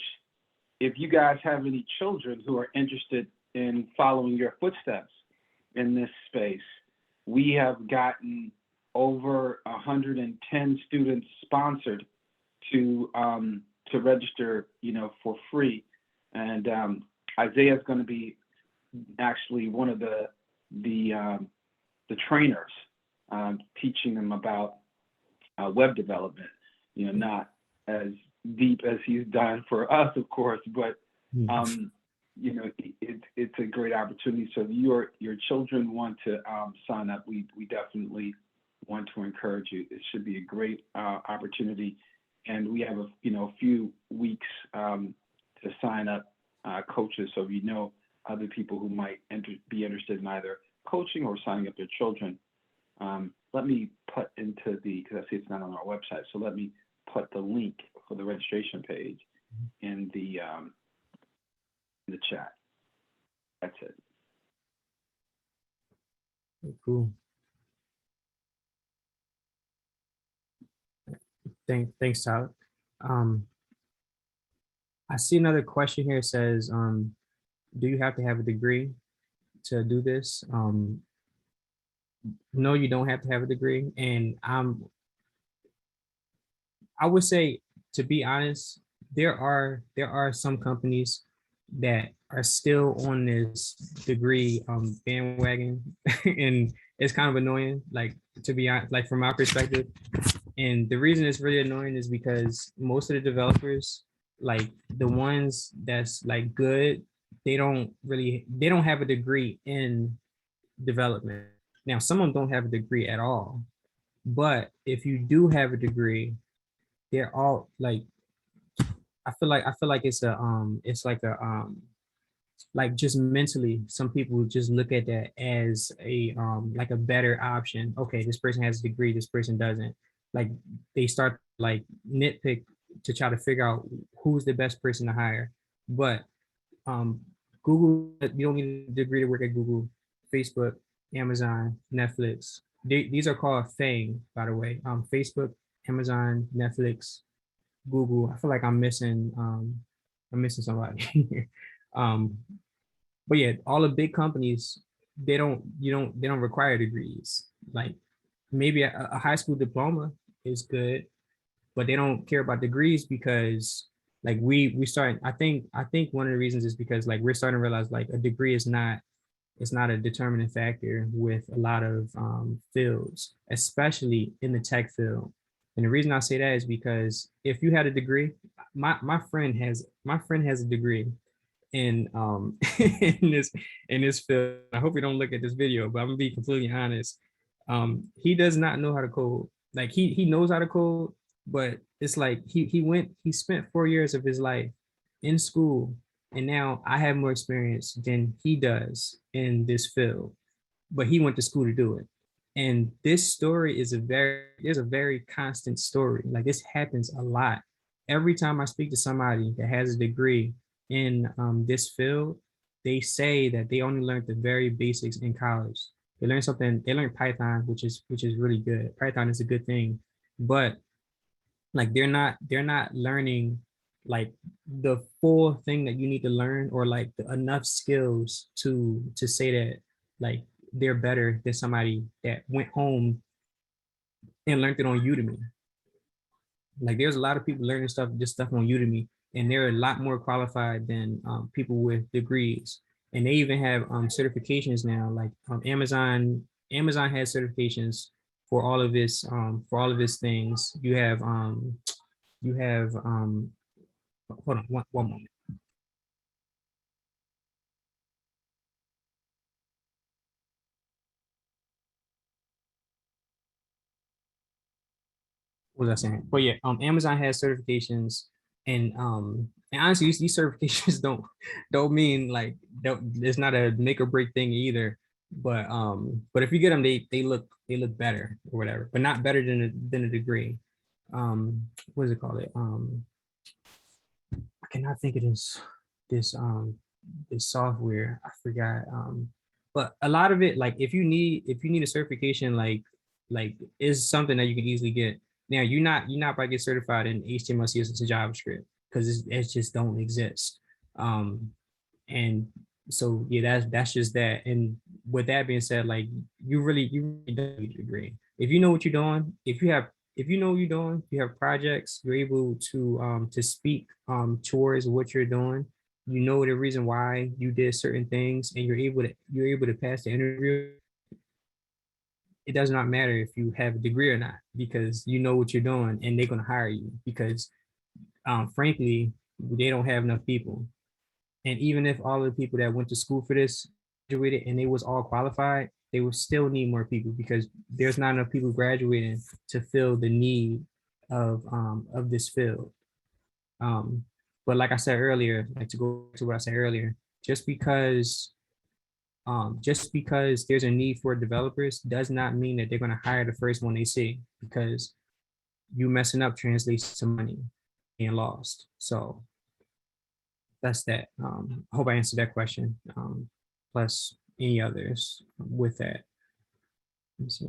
Speaker 4: if you guys have any children who are interested in following your footsteps in this space, we have gotten over 110 students sponsored to register, for free. And Isaiah is going to be actually one of the trainers, teaching them about web development. Not as deep as he's done for us, of course, but it's a great opportunity. So if your children want to sign up, we definitely want to encourage you. It should be a great opportunity, and we have a few weeks to sign up coaches. So if you know other people who might be interested in either coaching or signing up their children, let me put into because I see it's not on our website. So let me put the link for the registration page in the chat. That's it.
Speaker 1: Cool. Thanks, Tyler. I see another question here. It says, do you have to have a degree to do this? No, you don't have to have a degree. And I would say, to be honest, there are some companies that are still on this degree bandwagon, and it's kind of annoying. Like, to be honest, like from my perspective, and the reason it's really annoying is because most of the developers, like the ones that's like good, they don't have a degree in development. Now, some of them don't have a degree at all, but if you do have a degree, they're all like, I feel like it's like just mentally, some people just look at that as a like a better option. Okay, this person has a degree, this person doesn't. Like, they start like nitpick to try to figure out who's the best person to hire. But um Google, you don't need a degree to work at Google, Facebook, Amazon, Netflix. These are called FANG, by the way. Facebook, Amazon, Netflix, Google. I feel like I'm missing somebody. um, but yeah, all the big companies, they don't require degrees. Like, maybe a high school diploma is good, but they don't care about degrees because, like, we start. I think one of the reasons is because, like, we're starting to realize, like, a degree is not, it's not a determining factor with a lot of fields, especially in the tech field. And the reason I say that is because if you had a degree, my friend has a degree in in this field. I hope you don't look at this video, but I'm gonna be completely honest. He does not know how to code. Like, he knows how to code, but it's like he spent 4 years of his life in school, and now I have more experience than he does in this field, but he went to school to do it. And this story is a very constant story. Like, this happens a lot. Every time I speak to somebody that has a degree in this field, they say that they only learned the very basics in college. They learned Python, which is really good. Python is a good thing, but like, they're not learning like the full thing that you need to learn, or like enough skills to say that, like, they're better than somebody that went home and learned it on Udemy. Like, there's a lot of people learning this stuff on Udemy, and they're a lot more qualified than people with degrees. And they even have certifications now. Like, Amazon has certifications for all of its things. You have hold on one moment. What was I saying? But yeah, Amazon has certifications, and honestly, these certifications don't mean like, it's not a make or break thing either. But if you get them, they look better or whatever, but not better than a degree. What is it called? I cannot think of this. this this software. I forgot. But a lot of it, like if you need a certification, like is something that you can easily get. Now you're not about to get certified in HTML, CSS, and JavaScript because it just don't exist. And so yeah, that's just that. And with that being said, like you really don't need a degree. If you know what you're doing, if you know what you're doing, you have projects, you're able to speak towards what you're doing. You know the reason why you did certain things, and you're able to pass the interview. It does not matter if you have a degree or not because you know what you're doing, and they're gonna hire you because frankly they don't have enough people. And even if all of the people that went to school for this graduated and they was all qualified, they would still need more people because there's not enough people graduating to fill the need of this field. But like I said earlier, like to go to what I said earlier, just because there's a need for developers does not mean that they're going to hire the first one they see because you messing up translates to money being lost. So that's that. I hope I answered that question. Plus any others with that. Let's see.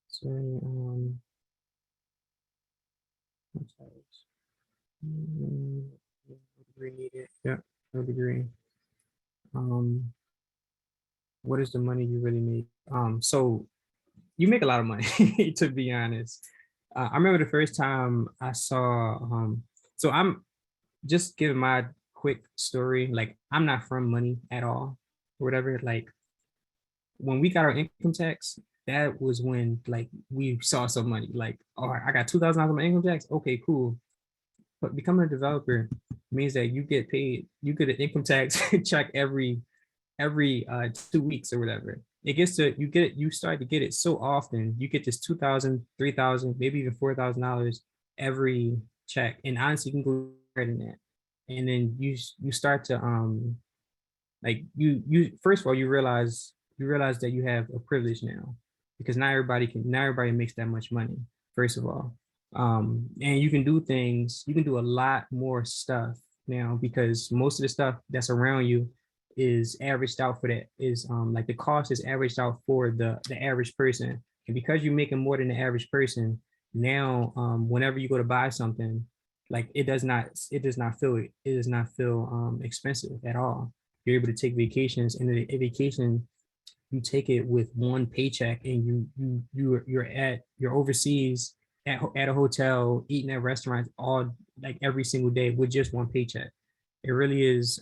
Speaker 1: So, what's that? No degree needed. Yeah, no degree. What is the money you really make? So you make a lot of money, to be honest. I remember the first time I saw. So I'm just giving my quick story. Like I'm not from money at all, or whatever. Like when we got our income tax, that was when like we saw some money. Like, oh, I got $2,000 on my income tax. Okay, cool. But becoming a developer means that you get paid. You get an income tax check every 2 weeks or whatever. It gets to you start to get it so often. You get this 2,000, 3,000, maybe even $4,000 every check, and honestly, you can go higher than that. And then you start to like you first of all you realize that you have a privilege now because not everybody makes that much money. First of all, and you can do things. You can do a lot more stuff now because most of the stuff that's around you is averaged out for that is like the cost is averaged out for the average person, and because you're making more than the average person now, whenever you go to buy something, like it does not feel expensive at all. You're able to take vacations, and a vacation you take it with one paycheck, and you're overseas at a hotel eating at restaurants all like every single day with just one paycheck. It really is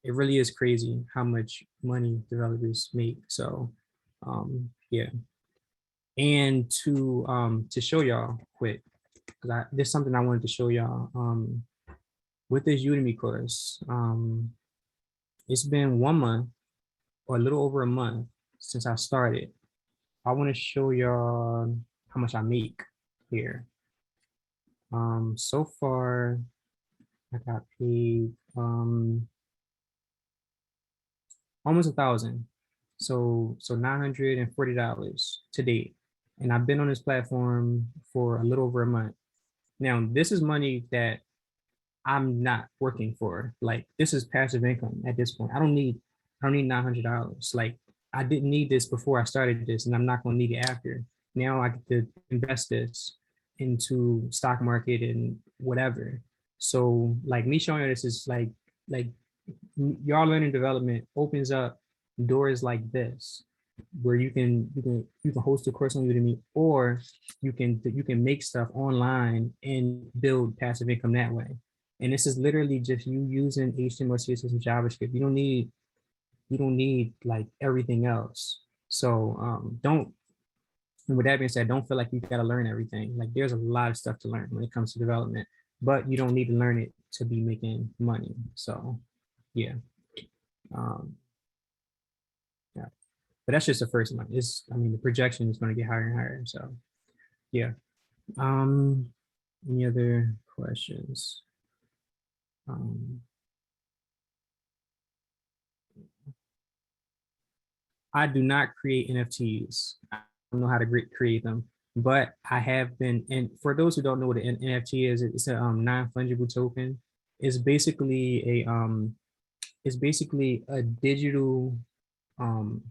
Speaker 1: it really is crazy how much money developers make. So yeah. And to show y'all quick, because there's something I wanted to show y'all with this Udemy course. It's been 1 month or a little over a month since I started. I want to show y'all how much I make here. So far I got paid almost 1,000. So $940 to date. And I've been on this platform for a little over a month. Now, this is money that I'm not working for. Like this is passive income at this point. I don't need $900. Like I didn't need this before I started this, and I'm not going to need it after. Now I get to invest this into stock market and whatever. So like me showing you this is like y'all learning development opens up doors like this where you can host a course on Udemy, or you can make stuff online and build passive income that way. And this is literally just you using HTML, CSS, and JavaScript. You don't need like everything else. So don't. And with that being said, don't feel like you got to learn everything. Like there's a lot of stuff to learn when it comes to development, but you don't need to learn it to be making money. So yeah. Yeah. But that's just the first month. I mean, the projection is going to get higher and higher. So yeah. Any other questions? I do not create NFTs. I don't know how to create them, but I have been. And for those who don't know what an NFT is, it's a non-fungible token. is basically a digital, um,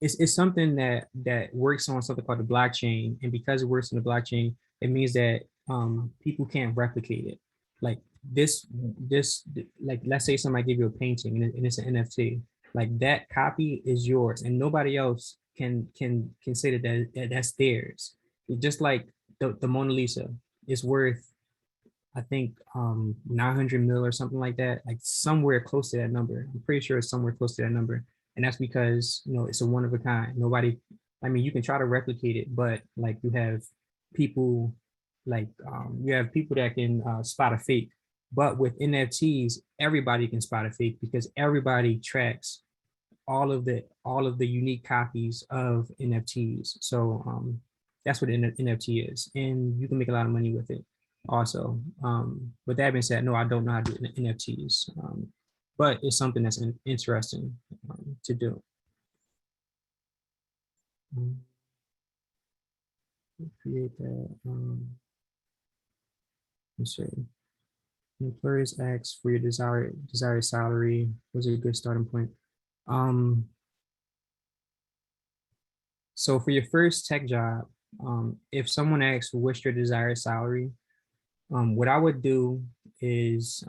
Speaker 1: it's something that works on something called the blockchain, and because it works on the blockchain, it means that people can't replicate it. Like this like let's say somebody give you a painting and it's an NFT, like that copy is yours and nobody else can say that that's theirs. Just like the Mona Lisa is worth, I think 900 mil or something like that, like somewhere close to that number. I'm pretty sure it's somewhere close to that number. And that's because, it's a one of a kind. Nobody, I mean, you can try to replicate it, but like people, you have people that can spot a fake. But with NFTs, everybody can spot a fake because everybody tracks all of the unique copies of NFTs. So that's what an NFT is, and you can make a lot of money with it. Also, with that being said, no, I don't know how to do NFTs, but it's something that's interesting to do. Create that. Let's see. Employers ask for your desired salary was a good starting point. So for your first tech job, if someone asks what's your desired salary, what I would do is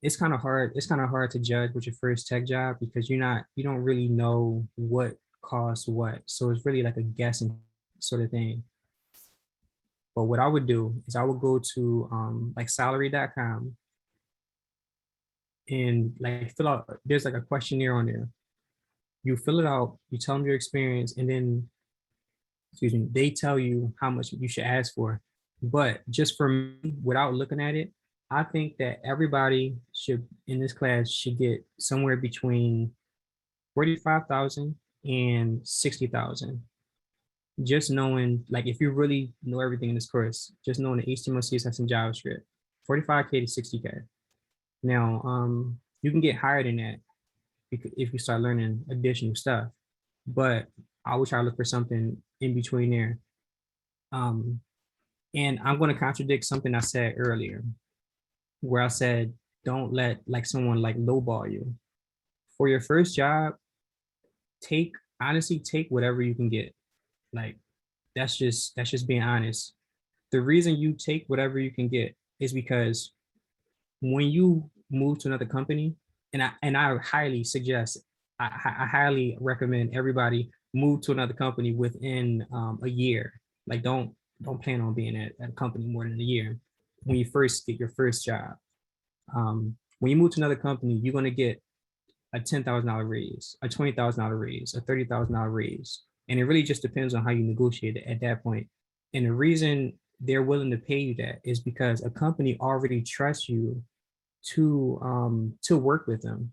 Speaker 1: it's kind of hard. It's kind of hard to judge with your first tech job because you don't really know what costs what. So it's really like a guessing sort of thing. But what I would do is I would go to like salary.com and like fill out, there's like a questionnaire on there. You fill it out, you tell them your experience, and then they tell you how much you should ask for. But just for me, without looking at it, I think that everybody should in this class should get somewhere between 45,000 and 60,000. Just knowing, like, if you really know everything in this course, just knowing the HTML, CSS, and JavaScript, 45K to 60K. Now, you can get higher than that if you start learning additional stuff, but I would try to look for something in between there. And I'm going to contradict something I said earlier, where I said, don't let like someone like lowball you. For your first job, honestly, take whatever you can get. Like, that's just being honest. The reason you take whatever you can get is because when you move to another company, and I highly suggest, I highly recommend everybody move to another company within a year. Like, don't plan on being at a company more than a year when you first get your first job. When you move to another company, you're going to get a $10,000 raise, a $20,000 raise, a $30,000 raise. And it really just depends on how you negotiate it at that point. And the reason they're willing to pay you that is because a company already trusts you to work with them.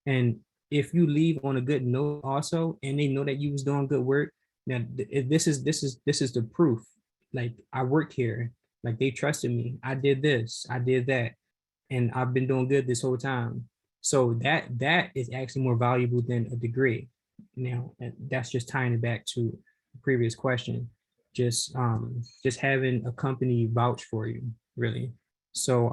Speaker 1: And if you leave on a good note also, and they know that you was doing good work, now this is the proof. Like, I worked here, like they trusted me. I did this, I did that, and I've been doing good this whole time. So that is actually more valuable than a degree. Now, that's just tying it back to the previous question. Just having a company vouch for you, really. So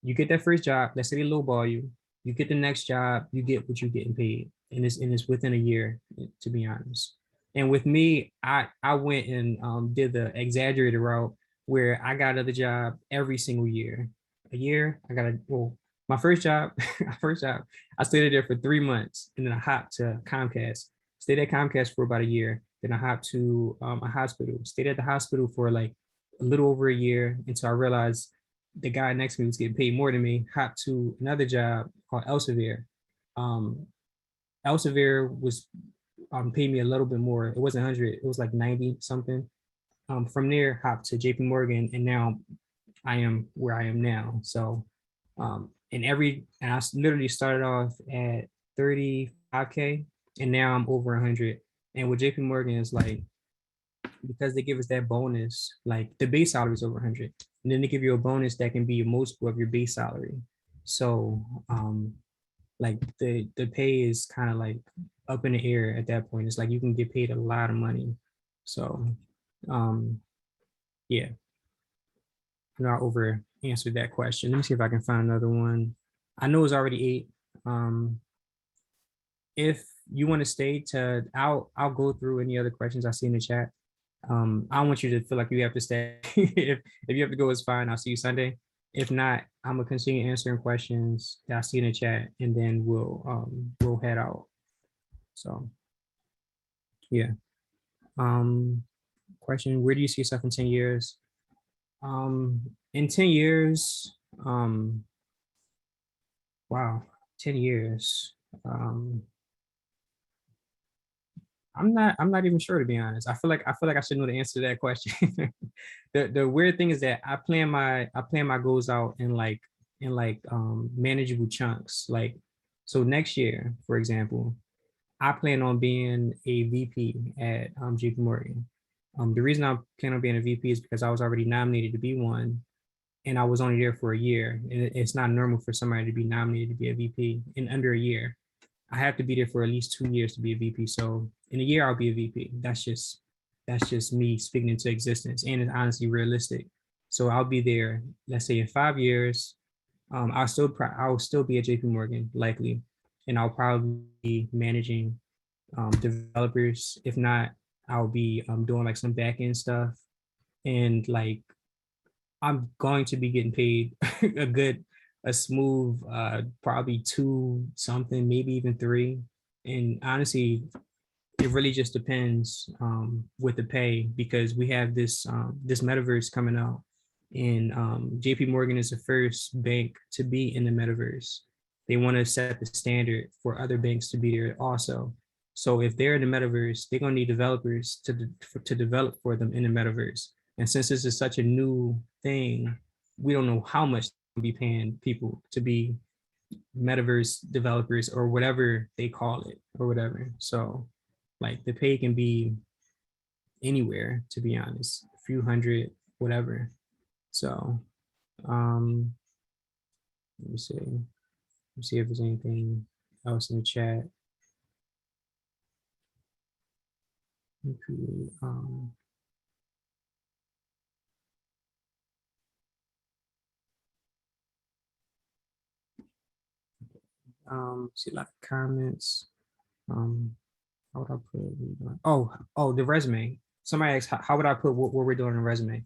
Speaker 1: you get that first job, let's say they lowball you, you get the next job, you get what you're getting paid. And it's within a year, to be honest. And with me, I went and did the exaggerated route where I got another job every single year. A year, my first job, I stayed there for 3 months, and then I hopped to Comcast. Stayed at Comcast for about a year. Then I hopped to a hospital. Stayed at the hospital for like a little over a year until I realized the guy next to me was getting paid more than me. Hopped to another job called Elsevier. Elsevier was paid me a little bit more. It wasn't 100, it was like 90 something. From there, hopped to JP Morgan, and now I am where I am now. So, and I literally started off at 35K, and now I'm over 100. And with JP Morgan is like, because they give us that bonus, like the base salary is over 100, and then they give you a bonus that can be a multiple of your base salary. So, like the pay is kind of like up in the air at that point. It's like you can get paid a lot of money. So, yeah, not over answered that question. Let me see if I can find another one. I know it's already 8. If you want to stay to, I'll go through any other questions I see in the chat. I don't want you to feel like you have to stay. If you have to go, it's fine. I'll see you Sunday. If not, I'm gonna continue answering questions that I see in the chat, and then we'll head out. So yeah. Question: where do you see yourself in 10 years? In 10 years, wow, 10 years. I'm not even sure, to be honest. I should know the answer to that question. The weird thing is that I plan my goals out in manageable chunks. Like, so next year, for example, I plan on being a VP at JP Morgan. The reason I plan on being a VP is because I was already nominated to be one, and I was only there for a year. And it's not normal for somebody to be nominated to be a VP in under a year. I have to be there for at least 2 years to be a VP. So in a year, I'll be a VP. That's just me speaking into existence, and it's honestly realistic. So I'll be there. Let's say in 5 years, I'll still be at JP Morgan likely, and I'll probably be managing developers. If not, I'll be doing like some back end stuff, and like I'm going to be getting paid a smooth, probably 2 something, maybe even 3. And honestly, it really just depends with the pay, because we have this metaverse coming out, and JP Morgan is the first bank to be in the metaverse. They want to set the standard for other banks to be there also. So if they're in the metaverse, they're gonna need developers to develop for them in the metaverse. And since this is such a new thing, we don't know how much they'll be paying people to be metaverse developers or whatever they call it or whatever. So like the pay can be anywhere, to be honest, a few hundred, whatever. So let me see. Let me see if there's anything else in the chat. See a lot of comments. How would I put it? Oh, the resume. Somebody asked, how would I put what we're doing in the resume?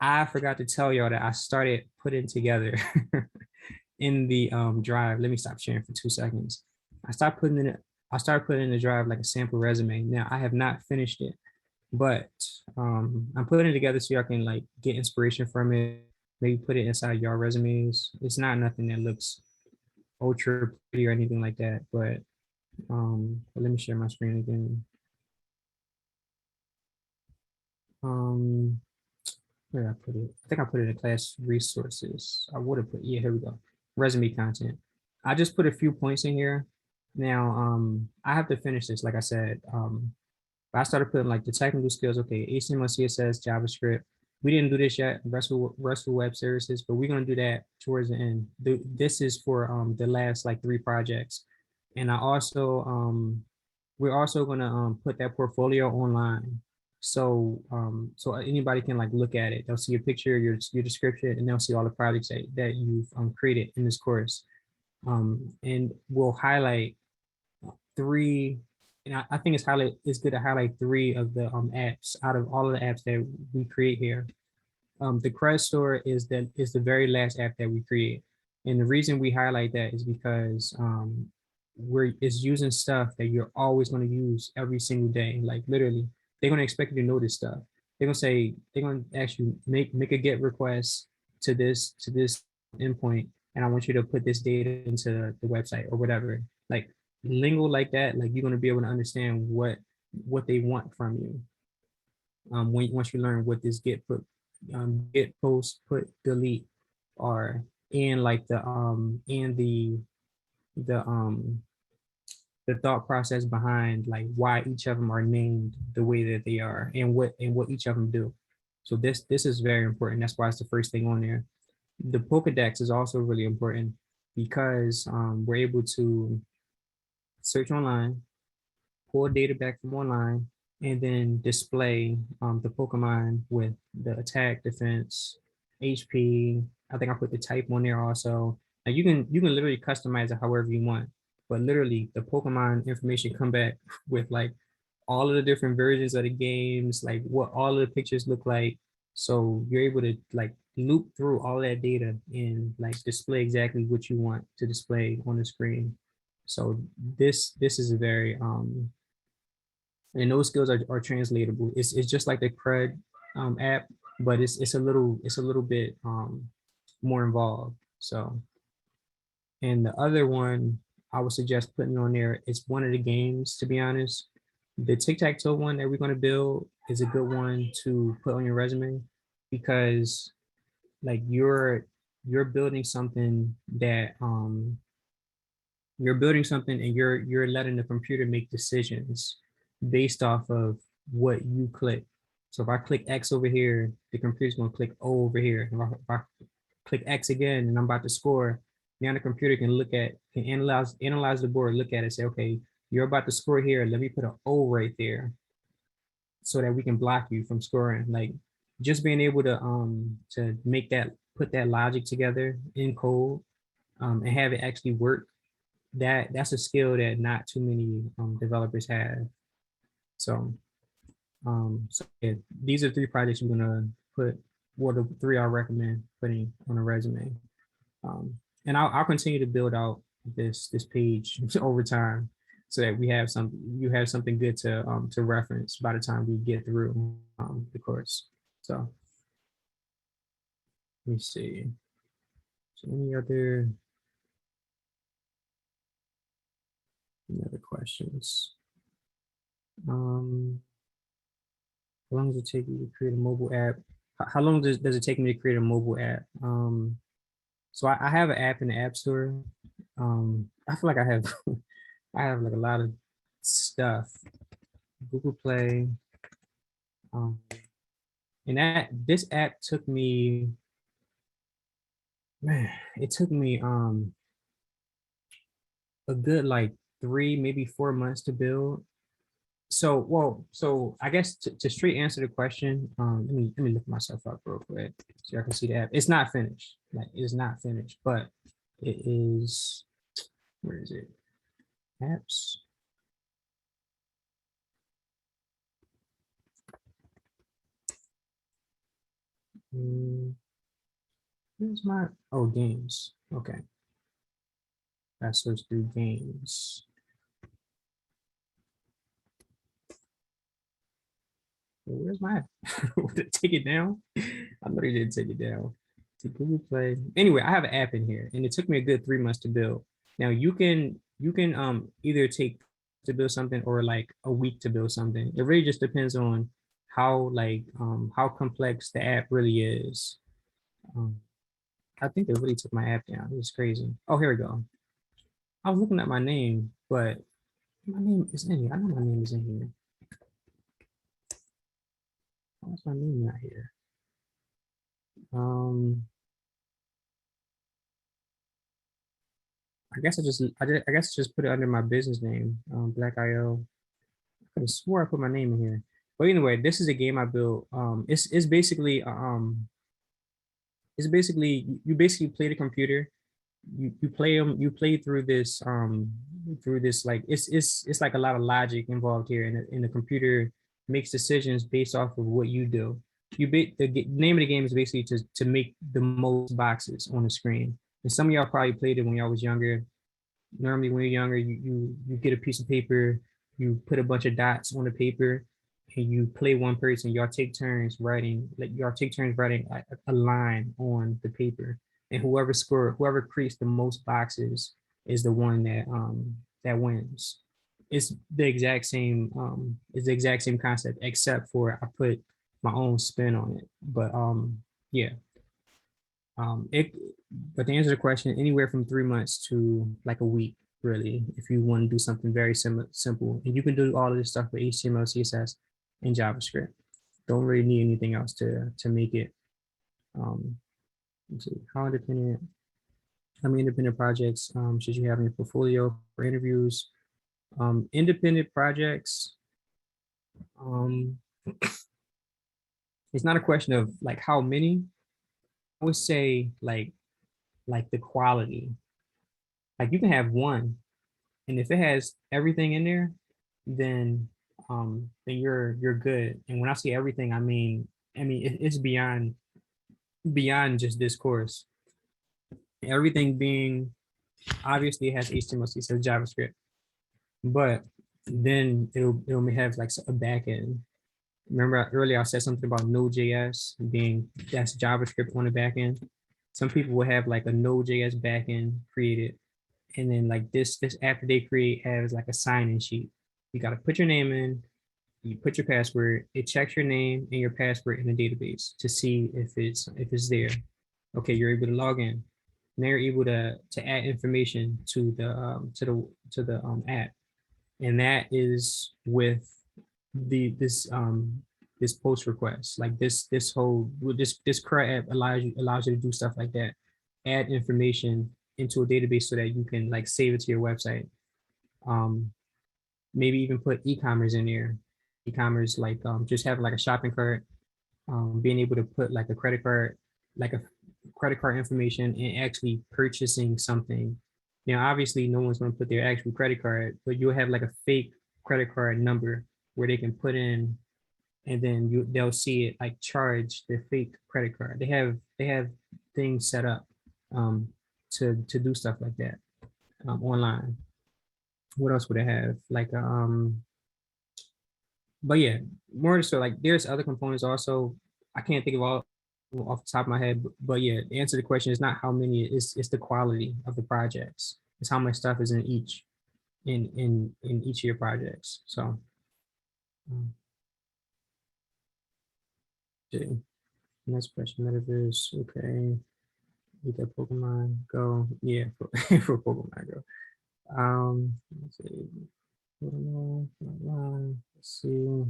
Speaker 1: I forgot to tell y'all that I started putting together in the drive. Let me stop sharing for 2 seconds. I started putting in the drive like a sample resume. Now I have not finished it, but I'm putting it together so y'all can like get inspiration from it. Maybe put it inside y'all resumes. It's not nothing that looks ultra pretty or anything like that, but let me share my screen again. Where did I put it? I think I put it in class resources. I would have put, yeah, here we go. Resume content. I just put a few points in here. Now, I have to finish this, like I said. I started putting like the technical skills. Okay, HTML, CSS, JavaScript. We didn't do this yet, RESTful web services, but we're gonna do that towards the end. This is for the last like 3 projects. And I also, we're also gonna put that portfolio online. So so anybody can like look at it. They'll see your picture, your description, and they'll see all the projects that you've created in this course. And we'll highlight 3, and I think it's good to highlight 3 of the apps out of all of the apps that we create here. The credit store is the very last app that we create. And the reason we highlight that is because it's using stuff that you're always going to use every single day. Like literally, they're going to expect you to know this stuff. They're going to ask you make a get request to this endpoint, and I want you to put this data into the website or whatever. Like lingo like that, like you're going to be able to understand what they want from you. Once you learn what this get post, put, delete are, and like the thought process behind like why each of them are named the way that they are, and what each of them do. So this is very important. That's why it's the first thing on there. The Pokedex is also really important because we're able to search online, pull data back from online, and then display the Pokemon with the attack, defense, HP, I think I put the type on there also. Like you can literally customize it however you want. But literally the Pokemon information come back with like all of the different versions of the games, like what all of the pictures look like. So you're able to like loop through all that data and like display exactly what you want to display on the screen. So this is a very and those skills are translatable. It's just like the CRUD app, but it's a little bit more involved. So, and the other one I would suggest putting on there is one of the games, to be honest. The tic-tac-toe one that we're going to build is a good one to put on your resume because like you're building something that you're building something and you're letting the computer make decisions based off of what you click. So if I click X over here, the computer's going to click O over here. If I click X again and I'm about to score, now the computer can analyze the board, look at it, say, okay, you're about to score here. Let me put an O right there so that we can block you from scoring. Like just being able to make that put that logic together in code and have it actually work, that's a skill that not too many developers have. So yeah, these are 3 projects I'm gonna put. Well, the 3 I recommend putting on a resume. Um, and I'll continue to build out this page over time so that you have something good to reference by the time we get through the course. So let me see. So any other questions? How long does it take you to create a mobile app? How long does it take me to create a mobile app? So I have an app in the App Store. I feel like I have I have like a lot of stuff. Google Play. Um, and this app took me, man, it took me a good like 3, maybe 4 months to build. So I guess to straight answer the question, let me look myself up real quick so I can see the app. It's not finished. Like it's not finished, but it is. Where is it? Apps. Where's my games? Okay, I search through games. Where's my did it take it down? I know they didn't take it down. To Google Play. Anyway, I have an app in here and it took me a good 3 months to build. Now you can either take to build something or like a week to build something. It really just depends on how complex the app really is. Um, I think they really took my app down. It was crazy. Oh, here we go. I was looking at my name, but my name is in here. I know my name is in here. Why's my name not here? I guess I guess just put it under my business name, Black IO. I could have swore I put my name in here. But anyway, this is a game I built. It's basically you basically play the computer. You play through this like it's like a lot of logic involved here, and the computer makes decisions based off of what you do. Name of the game is basically to make the most boxes on the screen. And some of y'all probably played it when y'all was younger. Normally when you're younger, you get a piece of paper, you put a bunch of dots on the paper, and you play one person. Y'all take turns writing, a line on the paper, and whoever creates the most boxes is the one that wins. It's the exact same concept, except for I put my own spin on it. But yeah. It, but to answer the question, anywhere from 3 months to like a week, really, if you want to do something very simple, and you can do all of this stuff with HTML, CSS, and JavaScript. Don't really need anything else to make it. Let's see, how many independent projects should you have in your portfolio for interviews? Independent projects. It's not a question of like how many. would say like the quality. Like you can have one, and if it has everything in there, then you're good. And when I say everything, I mean it's beyond just this course. Everything being obviously it has HTML, CSS, JavaScript, but then it'll have like a back end. Remember earlier I said something about Node.js being that's JavaScript on the back end. Some people will have like a Node.js backend created, and then like this app that they create has like a sign-in sheet. You got to put your name in, you put your password, it checks your name and your password in the database to see if it's there. Okay, you're able to log in. Now you're able to add information to the app, and that is with this post request. Like this whole this CRUD app allows you to do stuff like that. Add information into a database so that you can like save it to your website. Um, Maybe even put e-commerce in there. E-commerce like just having like a shopping cart, being able to put like a credit card information and actually purchasing something. Now, obviously, no one's going to put their actual credit card, but you'll have like a fake credit card number where they can put in, and then they'll see it like charge their fake credit card. They have things set up to do stuff like that online. What else would I have? Like but yeah, more so like there's other components also. I can't think of all off the top of my head, but yeah, the answer to the question is not how many, it's the quality of the projects. It's how much stuff is in each of your projects. So okay. Next question, metaverse. Okay. Get that Pokemon Go. Yeah, for, for Pokemon Go. Let's see. Let's see.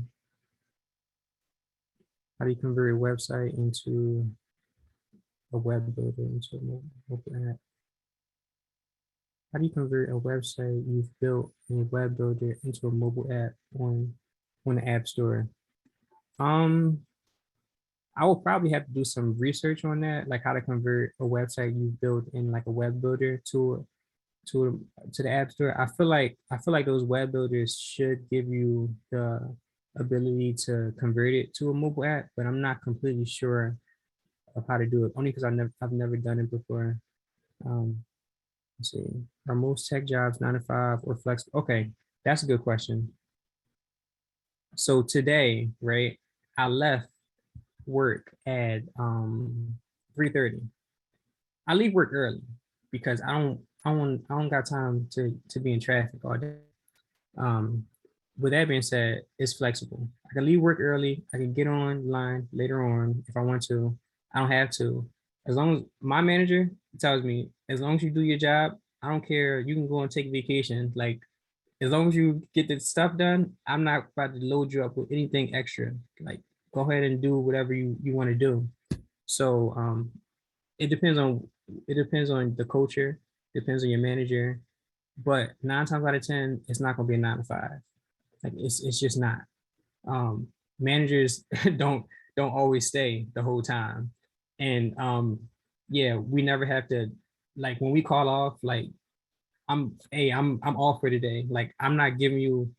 Speaker 1: How do you convert a website into a web builder into a mobile app? How do you convert a website you've built in a web builder into a mobile app on the App Store? I will probably have to do some research on that, like how to convert a website you've built in like a web builder to the App Store. I feel like those web builders should give you the ability to convert it to a mobile app, but I'm not completely sure of how to do it. Only because I've never done it before. Let's see. Are most tech jobs 9 to 5 or flexible? Okay, that's a good question. So today, right, I left work at 3:30. I leave work early because I don't got time to be in traffic all day. Um, with that being said, it's flexible. I can leave work early. I can get online later on if I want to. I don't have to. As long as my manager tells me, as long as you do your job, I don't care. You can go and take vacation. Like as long as you get the stuff done, I'm not about to load you up with anything extra. Like go ahead and do whatever you want to do. So it depends on the culture, depends on your manager, but 9 times out of 10, it's not gonna be a 9 to 5. Like it's just not. Um, Managers don't always stay the whole time, and yeah, we never have to like when we call off. Like I'm off for today. Like I'm not giving you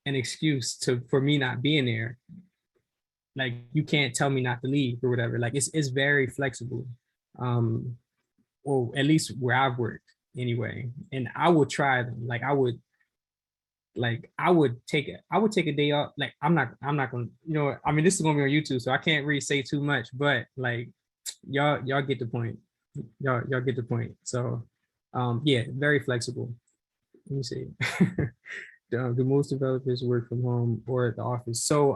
Speaker 1: an excuse for me not being there. Like you can't tell me not to leave or whatever. Like it's very flexible. Um, or at least where I've worked anyway. And I would try them. I would take a day off. Like I'm not gonna, I mean this is gonna be on YouTube, so I can't really say too much, but like y'all get the point. Y'all get the point. So yeah, very flexible. Let me see. Do most developers work from home or at the office? So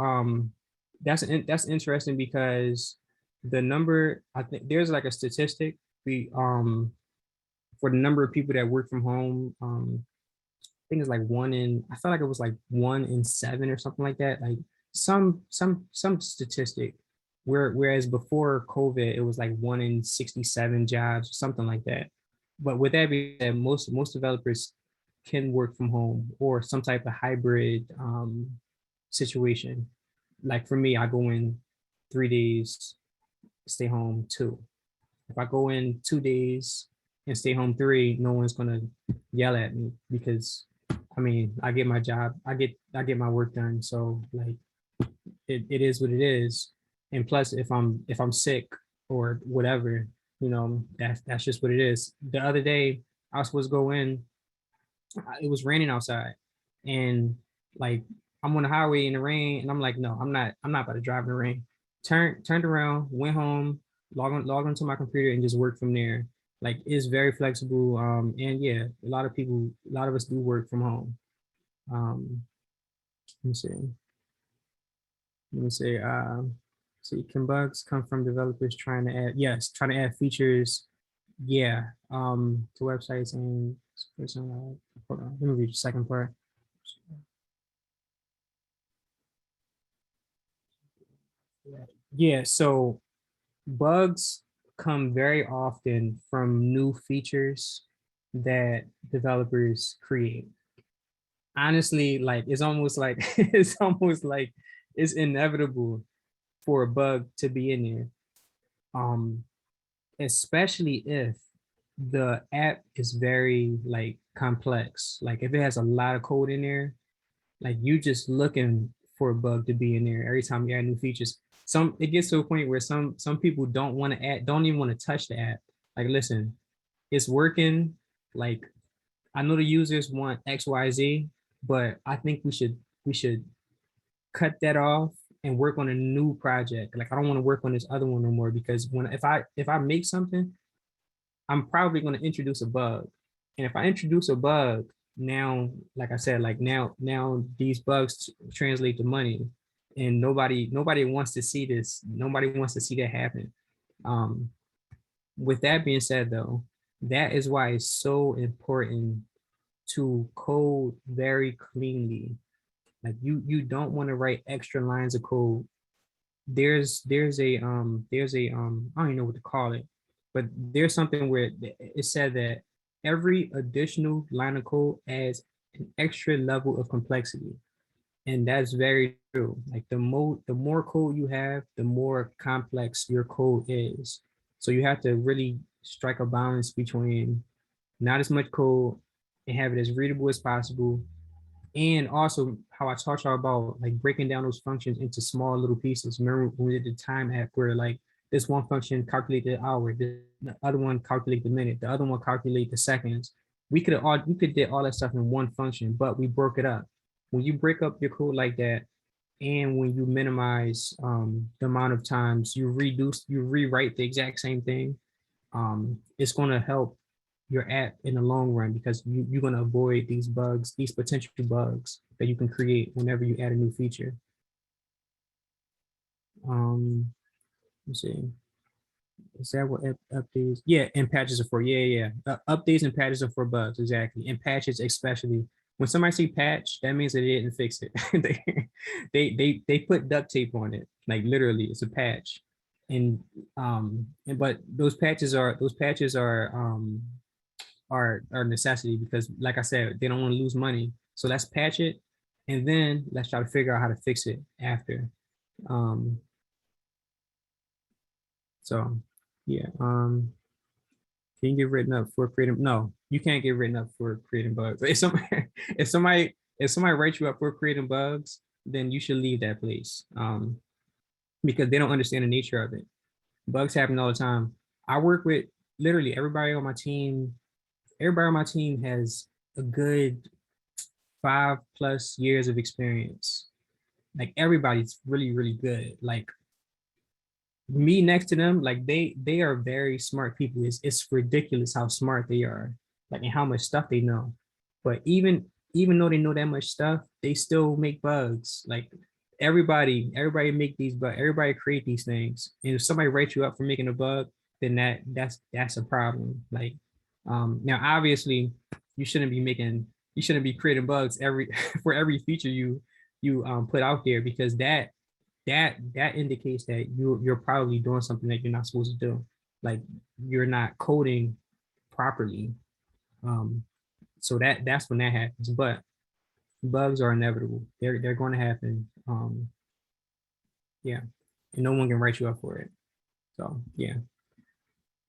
Speaker 1: that's interesting because the number, I think there's like a statistic we for the number of people that work from home. I think it's like I felt like it was like 1 in 7 or something like that. Like some statistic. Whereas before COVID, it was like 1 in 67 jobs, or something like that. But with that being said, most developers can work from home or some type of hybrid situation. Like for me, I go in 3 days, stay home 2. if I go in 2 days and stay home 3, no one's gonna yell at me because I mean I get my job, I get my work done. So like it is what it is. And plus if I'm sick or whatever, that's just what it is. The other day I was supposed to go in, it was raining outside, and like I'm on the highway in the rain, and I'm like, no, I'm not about to drive in the rain. Turned around, went home, logged onto my computer, and just worked from there. Like it's very flexible, and yeah, a lot of us do work from home. Let me see. Let me say, see, can bugs come from developers trying to add? Yes, trying to add features. Yeah, to websites and hold on. Let me read the second part. Yeah, so bugs come very often from new features that developers create. Honestly, like it's almost like it's inevitable for a bug to be in there. Um, Especially if the app is very like complex. Like if it has a lot of code in there, like you just looking for a bug to be in there every time you add new features. It gets to a point where some people don't even want to touch the app. Like, listen, it's working. Like, I know the users want XYZ, but I think we should cut that off and work on a new project. Like, I don't want to work on this other one no more because if I make something, I'm probably going to introduce a bug. And if I introduce a bug, now, like I said, like now these bugs translate to money, and nobody wants to see this. Nobody wants to see that happen. Um, with that being said, though, that is why it's so important to code very cleanly. Like you don't want to write extra lines of code. There's a I don't even know what to call it, but there's something where it said that every additional line of code adds an extra level of complexity. And that's very true. Like the more code you have, the more complex your code is. So you have to really strike a balance between not as much code and have it as readable as possible, and also how I taught y'all about like breaking down those functions into small little pieces. Remember when we did the time app where like this one function calculate the hour, the other one calculate the minute, the other one calculate the seconds. We could did all that stuff in one function, but we broke it up. When you break up your code like that, and when you minimize the amount of times you rewrite the exact same thing, it's going to help your app in the long run because you're going to avoid these bugs, these potential bugs that you can create whenever you add a new feature. Let's see. Is that what updates? Yeah, and patches are for. Yeah. Updates and patches are for bugs, exactly. And patches, especially when somebody say patch, that means that they didn't fix it. they put duct tape on it, like literally, it's a patch. But those patches are necessity because, like I said, they don't want to lose money. So let's patch it, and then let's try to figure out how to fix it after. Um, so yeah. Can you get written up for creating? No, you can't get written up for creating bugs. If somebody writes you up for creating bugs, then you should leave that place. Because they don't understand the nature of it. Bugs happen all the time. I work with literally everybody on my team. Everybody on my team has a good 5+ years of experience. Like everybody's really, really good. Like me next to them, like they are very smart people. It's ridiculous how smart they are, like and how much stuff they know. But even though they know that much stuff, they still make bugs. Like everybody make these, but everybody create these things. And if somebody writes you up for making a bug, then that's a problem. Like now obviously you shouldn't be creating bugs every for every feature you put out there, because that indicates that you're probably doing something that you're not supposed to do. Like you're not coding properly. Um, so that's when that happens. But bugs are inevitable. They're going to happen. Yeah, and no one can write you up for it. So yeah.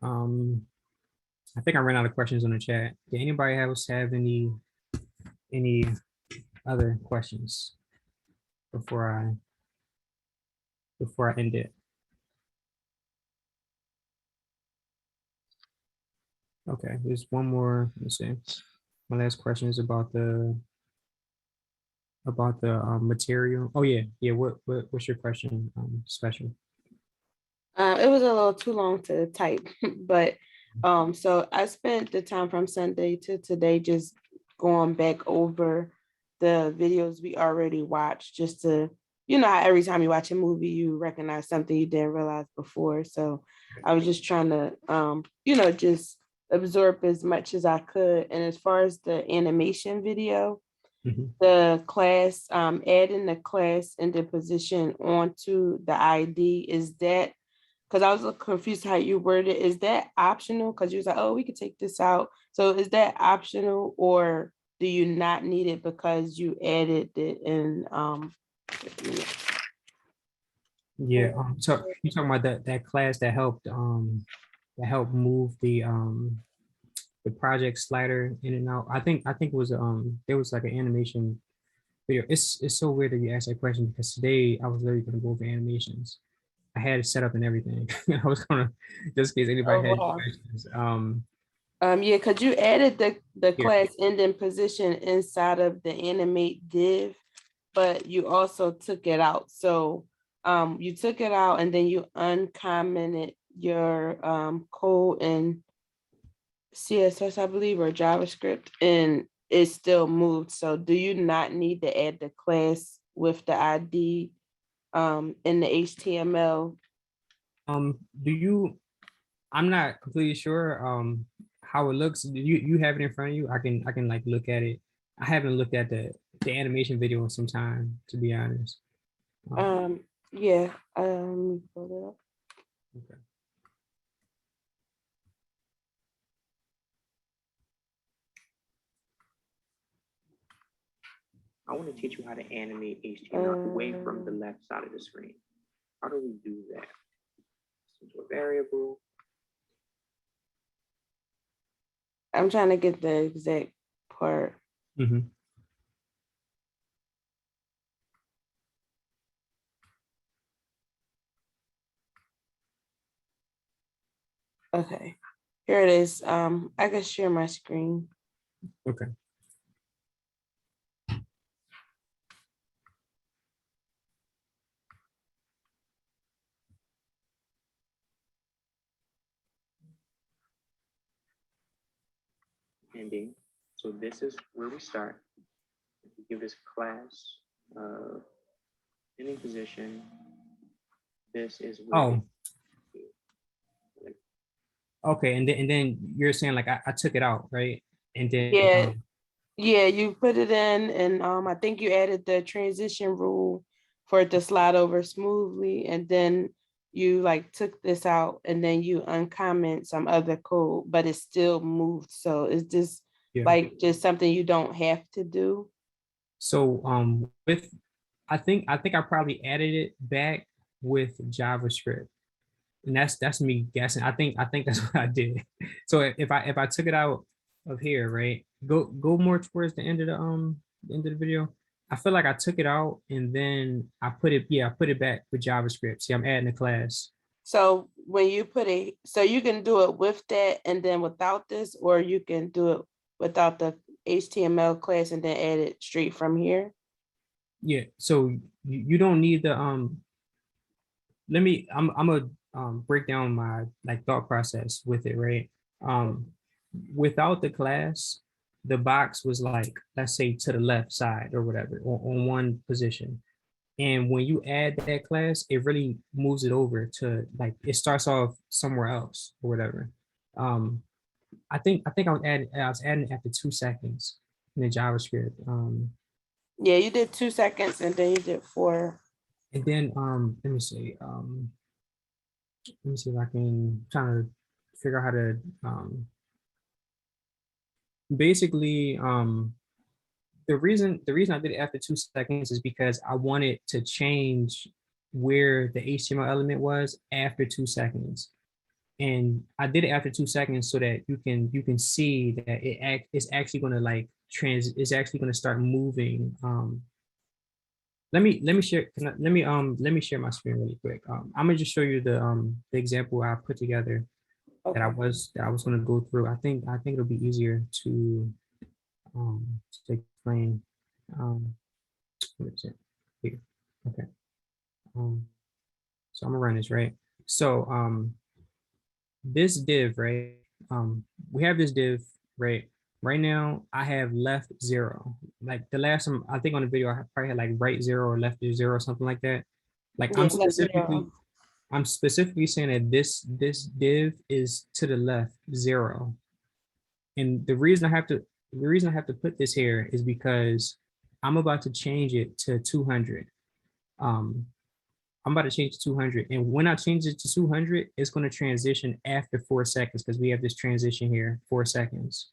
Speaker 1: I think I ran out of questions on the chat. Did anybody else have any other questions before I end it? Okay, there's one more. Let's see. My last question is about the material. Oh yeah, yeah. What's your question? Special.
Speaker 3: It was a little too long to type, but so I spent the time from Sunday to today just going back over the videos we already watched, just to, you know, how every time you watch a movie, you recognize something you didn't realize before. So I was just trying to, you know, just absorb as much as I could. And as far as the animation video,
Speaker 1: Mhm.
Speaker 3: the class, adding the class and the position onto the ID, is that, because I was a little confused how you worded it. Is that optional? Because you was like, oh, we could take this out. So is that optional, or do you not need it because you added it in?
Speaker 1: Yeah. So you talking about that class that helped move the project slider in and out. I think it was there was like an animation video. It's so weird that you asked that question because today I was literally gonna go over animations. I had it set up and everything. I was gonna just in case
Speaker 3: Oh,
Speaker 1: anybody had
Speaker 3: wow.
Speaker 1: questions.
Speaker 3: Yeah, because you added the
Speaker 1: Yeah.
Speaker 3: class ending position inside of the animate div, but you also took it out. So you took it out and then you uncommented your code in CSS, I believe, or JavaScript, and it still moved. So do you not need to add the class with the ID in the HTML?
Speaker 1: Do you? I'm not completely sure how it looks. Do you have it in front of you? I can like look at it. I haven't looked at the animation video in some time, to be honest.
Speaker 3: Yeah, pull it up.
Speaker 1: Okay. I want to teach you how to animate HTML away from the left side of the screen. How do we do that? Into a variable.
Speaker 3: I'm trying to get the exact part.
Speaker 1: Mm-hmm.
Speaker 3: Okay, here it is. I can share my screen.
Speaker 1: Okay. Ending. So this is where we start. We give this class ending position. This is where okay, and then you're saying like I took it out, right? And then
Speaker 3: Yeah, yeah, you put it in, and I think you added the transition rule for it to slide over smoothly, and then you like took this out, and then you uncomment some other code, but it still moved. So is this
Speaker 1: yeah.
Speaker 3: like just something you don't have to do?
Speaker 1: So with I think I probably added it back with JavaScript. And that's me guessing. I think that's what I did. So if I took it out of here, right? Go more towards the end of the video. I feel like I took it out and then I put it back with JavaScript. See, I'm adding a class.
Speaker 3: So when you put it, so you can do it with that and then without this, or you can do it without the HTML class and then add it straight from here.
Speaker 1: Yeah. So you don't need the let me I'm gonna break down my like thought process with it, right? Um Without the class, the box was like, let's say to the left side or whatever, on one position. And when you add that class, it really moves it over to like it starts off somewhere else or whatever. Um I think I was adding it after 2 seconds in the JavaScript.
Speaker 3: Yeah, you did 2 seconds and then you did 4.
Speaker 1: And then let me see if I can try to figure out how to basically the reason I did it after 2 seconds is because I wanted to change where the HTML element was after 2 seconds. And I did it after 2 seconds so that you can see that it's actually going to like it's actually going to start moving. Let me share, let me share my screen really quick. I'm gonna just show you the example I put together
Speaker 3: Okay.
Speaker 1: that I was gonna go through. I think it'll be easier to explain. What is it? Here. Okay. Um, so I'm gonna run this, right? So this div, right? We have this div, right? Right now, I have left 0. Like the last time, I think on the video, I probably had like right 0 or left 0 or something like that. Like
Speaker 3: Yeah, left zero.
Speaker 1: I'm specifically saying that this div is to the left 0. And the reason I have to put this here is because I'm about to change it to 200. Um, I'm about to change to 200. And when I change it to 200, it's going to transition after 4 seconds because we have this transition here, 4 seconds.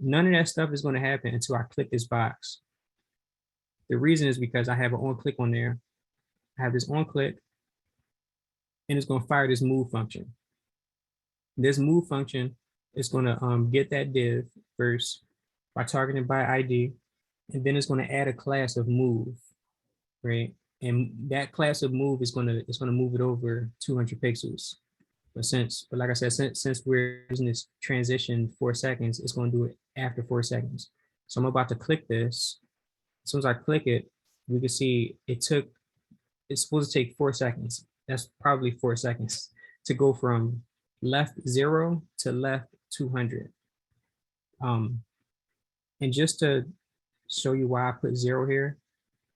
Speaker 1: None of that stuff is going to happen until I click this box. The reason is because I have an on click on there. I have this on click and it's going to fire this move function. This move function is going to get that div first by targeting by ID, and then it's going to add a class of move, right? And that class of move is going to move it over 200 pixels. But like I said, since we're using this transition 4 seconds, it's going to do it after 4 seconds. So I'm about to click this. As soon as I click it, we can see it's supposed to take 4 seconds. That's probably 4 seconds to go from left 0 to left 200. And just to show you why I put 0 here,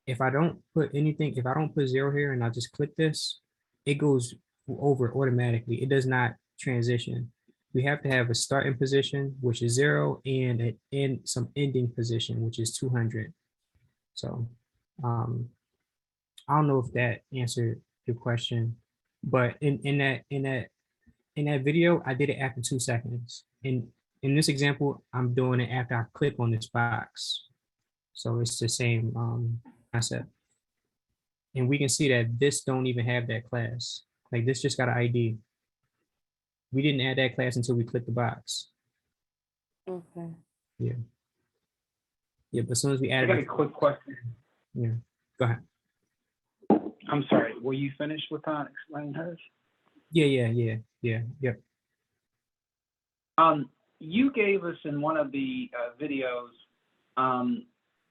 Speaker 1: if I don't put anything, if I don't put 0 here and I just click this, it goes over automatically. It does not transition. We have to have a starting position, which is 0, and some ending position, which is 200. So I don't know if that answered your question, but in that video, I did it after 2 seconds. In this example, I'm doing it after I click on this box. So it's the same concept. And we can see that this don't even have that class. Like this just got an ID. We didn't add that class until we clicked the box.
Speaker 3: Okay.
Speaker 1: Yeah. Yeah, but as soon as we
Speaker 4: I
Speaker 1: added
Speaker 4: got a
Speaker 1: it,
Speaker 4: quick question.
Speaker 1: yeah. Go ahead.
Speaker 4: I'm sorry. Were you finished with explaining hers?
Speaker 1: Yeah. Yep.
Speaker 4: You gave us in one of the videos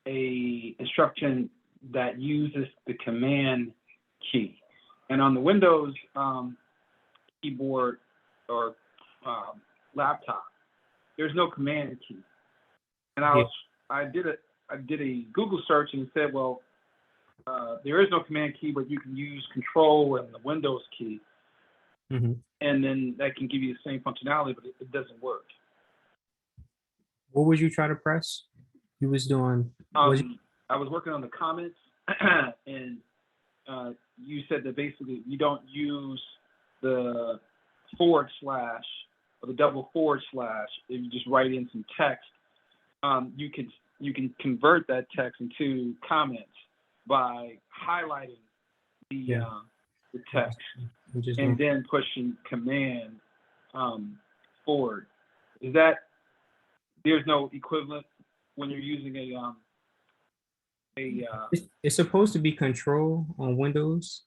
Speaker 4: a instruction that uses the command key, and on the Windows keyboard or laptop, there's no command key. And I did a Google search and said, well, there is no command key, but you can use Control and the Windows key,
Speaker 1: Mhm.
Speaker 4: and then that can give you the same functionality, but it doesn't work.
Speaker 1: What would you try to press? You was doing,
Speaker 4: I was working on the comments, and you said that basically you don't use the / or the double / if you just write in some text. You can convert that text into comments by highlighting the text and then pushing command forward. Is that there's no equivalent when you're using
Speaker 1: it's supposed to be Control on Windows.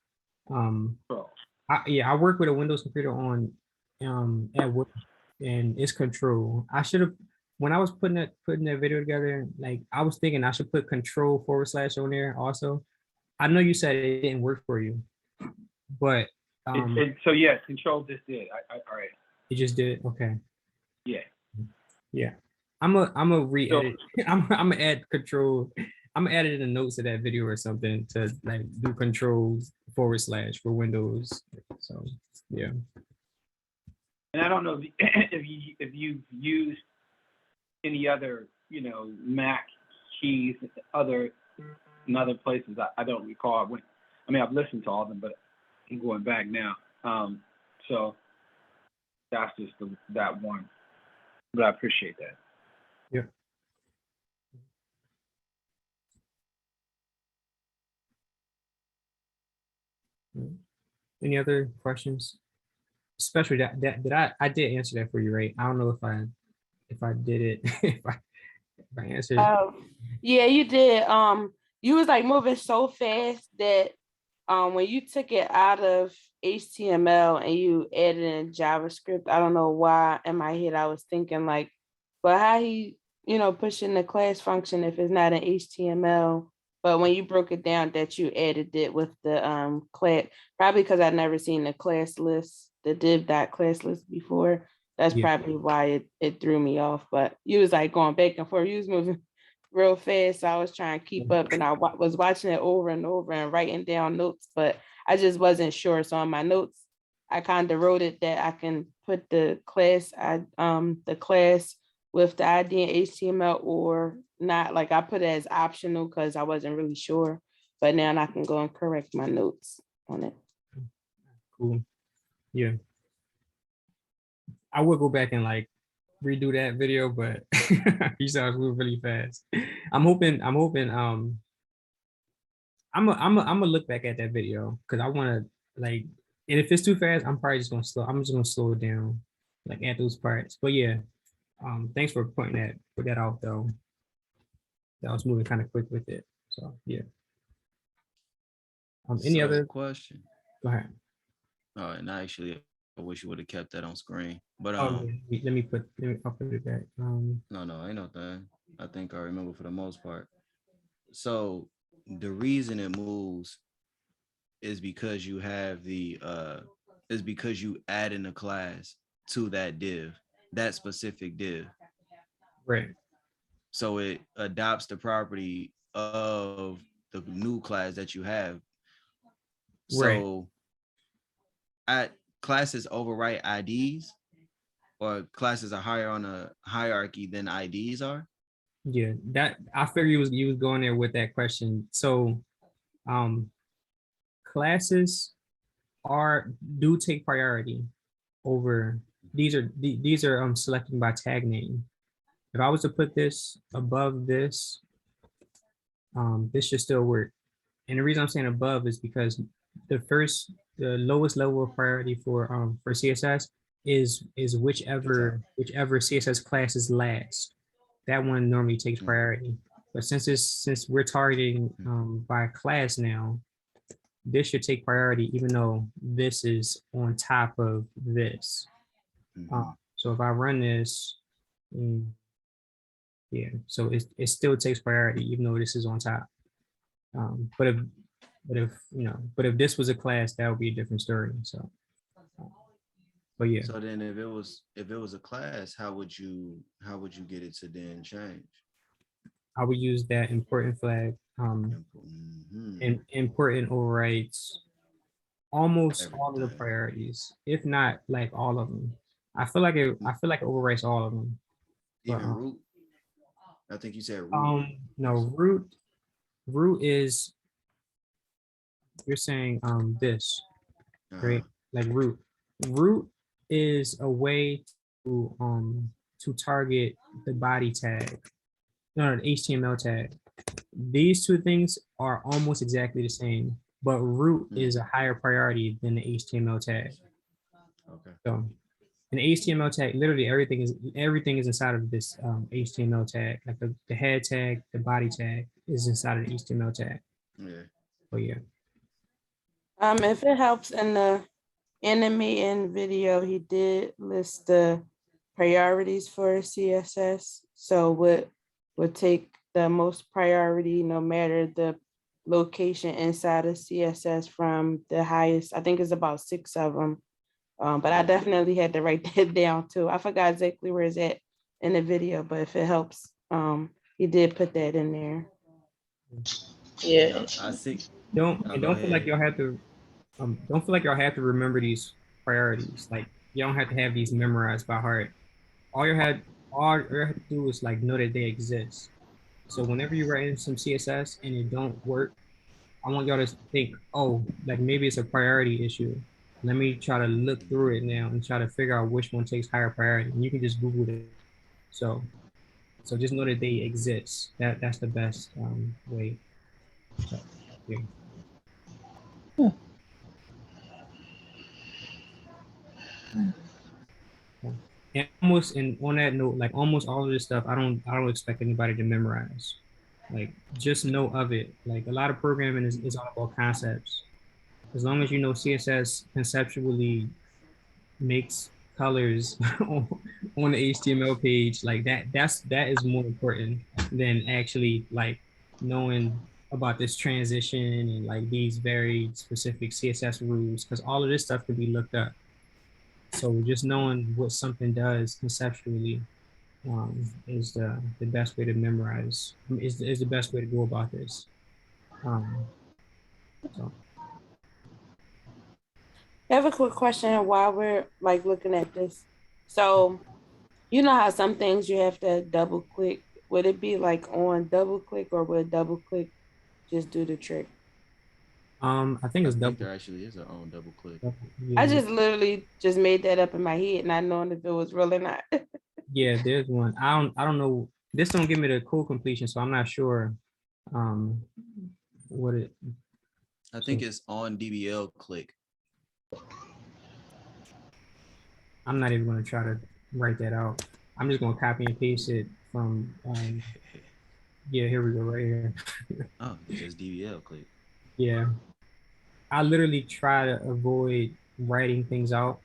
Speaker 4: Pro?
Speaker 1: I work with a Windows computer on at work, and it's Control. I should have, when I was putting that video together, like I was thinking I should put Control / on there also. I know you said it didn't work for you, but
Speaker 4: So yeah, Control just did. All right.
Speaker 1: it just did. Okay.
Speaker 4: Yeah.
Speaker 1: I'm a re-edit. I'm gonna add Control. I'm gonna add it in the notes of that video or something to like do Control / for Windows. So yeah.
Speaker 4: And I don't know if you've used any other Mac keys in other places. I don't recall. I've listened to all of them, but I'm going back now. So that's just that one. But I appreciate that.
Speaker 1: Yeah. Any other questions? especially I did answer that for you, right? I don't know if I did it, if I answered.
Speaker 3: Yeah, you did. You was like moving so fast that when you took it out of HTML and you added in JavaScript, I don't know why in my head I was thinking like, but how he, pushing the class function if it's not in HTML. But when you broke it down that you added it with the class, probably because I'd never seen the class list, the div.class list before. That's
Speaker 1: Yeah.
Speaker 3: probably why it threw me off. But you was like going back and forth. You was moving real fast. So I was trying to keep up and I was watching it over and over and writing down notes, but I just wasn't sure. So on my notes, I kind of wrote it that I can put the class with the ID in HTML or not. Like I put it as optional because I wasn't really sure. But now I can go and correct my notes on it.
Speaker 1: Cool. Yeah. I would go back and like redo that video, but you saw I was moving really fast. I'm hoping I'm gonna look back at that video because I want to like, and if it's too fast, I'm just gonna slow it down, like at those parts. But yeah, thanks for put that out though. That was moving kind of quick with it. So yeah. Any
Speaker 5: So,
Speaker 1: other?
Speaker 5: question?
Speaker 1: Go ahead.
Speaker 5: And actually, I wish you would have kept that on screen. But
Speaker 1: Oh yeah. I'll put it back.
Speaker 5: no, ain't no thing. I think I remember for the most part. So the reason it moves is because you have is because you add in a class to that div, that specific div.
Speaker 1: Right.
Speaker 5: So it adopts the property of the new class that you have.
Speaker 1: Right.
Speaker 5: So at classes overwrite IDs, or classes are higher on a hierarchy than IDs are.
Speaker 1: Yeah, that I figured you was going there with that question. So um classes do take priority over these are selected by tag name. If I was to put this above this, this should still work. And the reason I'm saying above is because the lowest level of priority for CSS is whichever CSS class is last. That one normally takes priority. But since we're targeting by class now, this should take priority even though this is on top of this. So if I run this, yeah, so it still takes priority even though this is on top. But if this was a class, that would be a different story. So, but yeah.
Speaker 5: So then, if it was a class, how would you get it to then change?
Speaker 1: I would use that important flag. And important overwrites almost all of the priorities, if not like all of them. I feel like it overwrites all of them.
Speaker 5: Even
Speaker 1: But,
Speaker 5: root. I think you said root.
Speaker 1: No, root is, you're saying this, right? Like root is a way to target the body tag, no, the HTML tag. These two things are almost exactly the same, but root is a higher priority than the HTML tag.
Speaker 5: Okay.
Speaker 1: So an HTML tag, literally everything is inside of this HTML tag. Like the head tag, the body tag is inside of the HTML tag.
Speaker 5: Yeah.
Speaker 1: But yeah.
Speaker 3: If it helps in the animating video, he did list the priorities for CSS. So what would take the most priority no matter the location inside of CSS from the highest, I think it's about 6 of them. But I definitely had to write that down too. I forgot exactly where it's at in the video, but if it helps, he did put that in there.
Speaker 2: Yeah.
Speaker 5: I think.
Speaker 1: Don't feel like y'all have to remember these priorities. Like you don't have to have these memorized by heart. All you have to do is like know that they exist. So whenever you write in some CSS and it don't work, I want y'all to think, oh, like maybe it's a priority issue. Let me try to look through it now and try to figure out which one takes higher priority. And you can just Google it. So just know that they exist. That's the best way. So, yeah. And on that note, like almost all of this stuff, I don't expect anybody to memorize. Like just know of it. Like a lot of programming is all about concepts. As long as you know CSS conceptually makes colors on the HTML page, like that is more important than actually like knowing about this transition and like these very specific CSS rules, because all of this stuff can be looked up. So just knowing what something does conceptually is the best way to memorize, is the best way to go about this. So
Speaker 3: I have a quick question while we're like looking at this. So you know how some things you have to double click. Would it be like on double click, or would double click just do the trick?
Speaker 1: I think
Speaker 5: I
Speaker 1: it's
Speaker 5: think
Speaker 1: double.
Speaker 5: there actually is a own double click.
Speaker 3: I
Speaker 1: Yeah,
Speaker 3: just literally just made that up in my head, not knowing if it was real or not.
Speaker 1: yeah, there's one. I don't know. This don't give me the code completion, so I'm not sure um what it
Speaker 5: I think
Speaker 1: so
Speaker 5: it's on DBL click.
Speaker 1: I'm not even gonna try to write that out. I'm just gonna copy and paste it from yeah, here we go, right here.
Speaker 5: Oh, it's just DBL click.
Speaker 1: Yeah. I literally try to avoid writing things out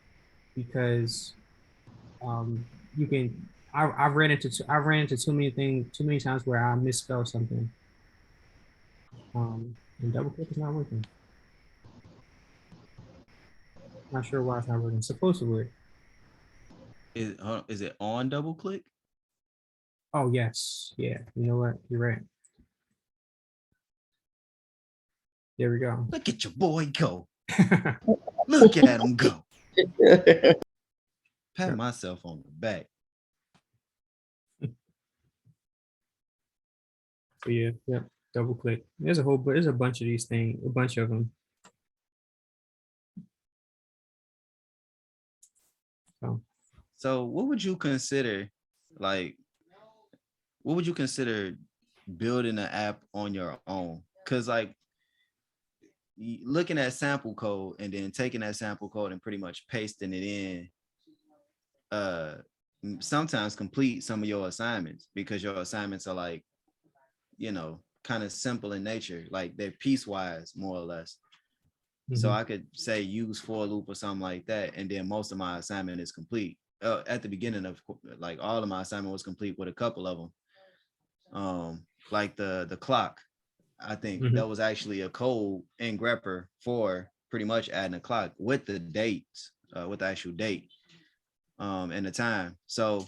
Speaker 1: because you can I ran into too many things too many times where I misspell something. And double click is not working. Not sure why it's not working. It's supposed to work.
Speaker 5: Is it on double click?
Speaker 1: Oh yes. Yeah. You know what? You're right. There we go.
Speaker 5: Look at your boy go. Look at him go. Pat myself on the back.
Speaker 1: So yeah, yep. Double click. There's a bunch of these things, a bunch of them. So
Speaker 5: So what would you consider like what would you consider building an app on your own? Because like looking at sample code and then taking that sample code and pretty much pasting it in, uh sometimes complete some of your assignments, because your assignments are like, kind of simple in nature, like they're piecewise more or less. So
Speaker 1: mhm.
Speaker 5: I could say use for loop or something like that, and then most of my assignment is complete. At the beginning of like all of my assignment was complete with a couple of them. Like the clock, I think
Speaker 1: Mhm.
Speaker 5: that was actually a code in grepper for pretty much adding a clock with the dates, with the actual date, and the time. So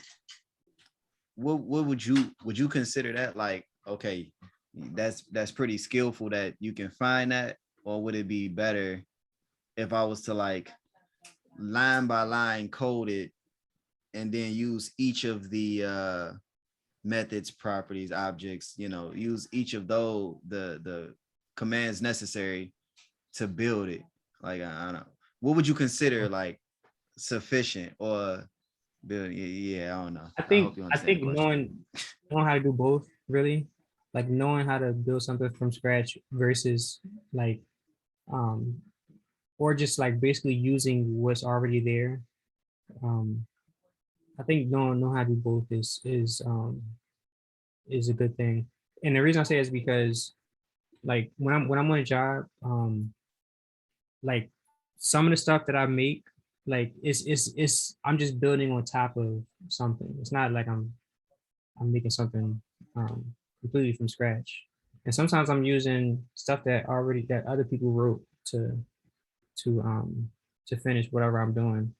Speaker 5: what would you consider that, like, okay, that's pretty skillful that you can find that, or would it be better if I was to like line by line code it and then use each of the methods, properties, objects, use each of those the commands necessary to build it? Like I don't know. What would you consider like sufficient or build? Yeah, I don't know. I hope you
Speaker 1: I
Speaker 5: understand the
Speaker 1: think
Speaker 5: question.
Speaker 1: knowing how to do both really, like knowing how to build something from scratch versus like um or just like basically using what's already there. Um I think knowing how to do both is a good thing. And the reason I say is because like when I'm on a job, like some of the stuff that I make, like it's I'm just building on top of something. It's not like I'm making something completely from scratch. And sometimes I'm using stuff that other people wrote to um to finish whatever I'm doing.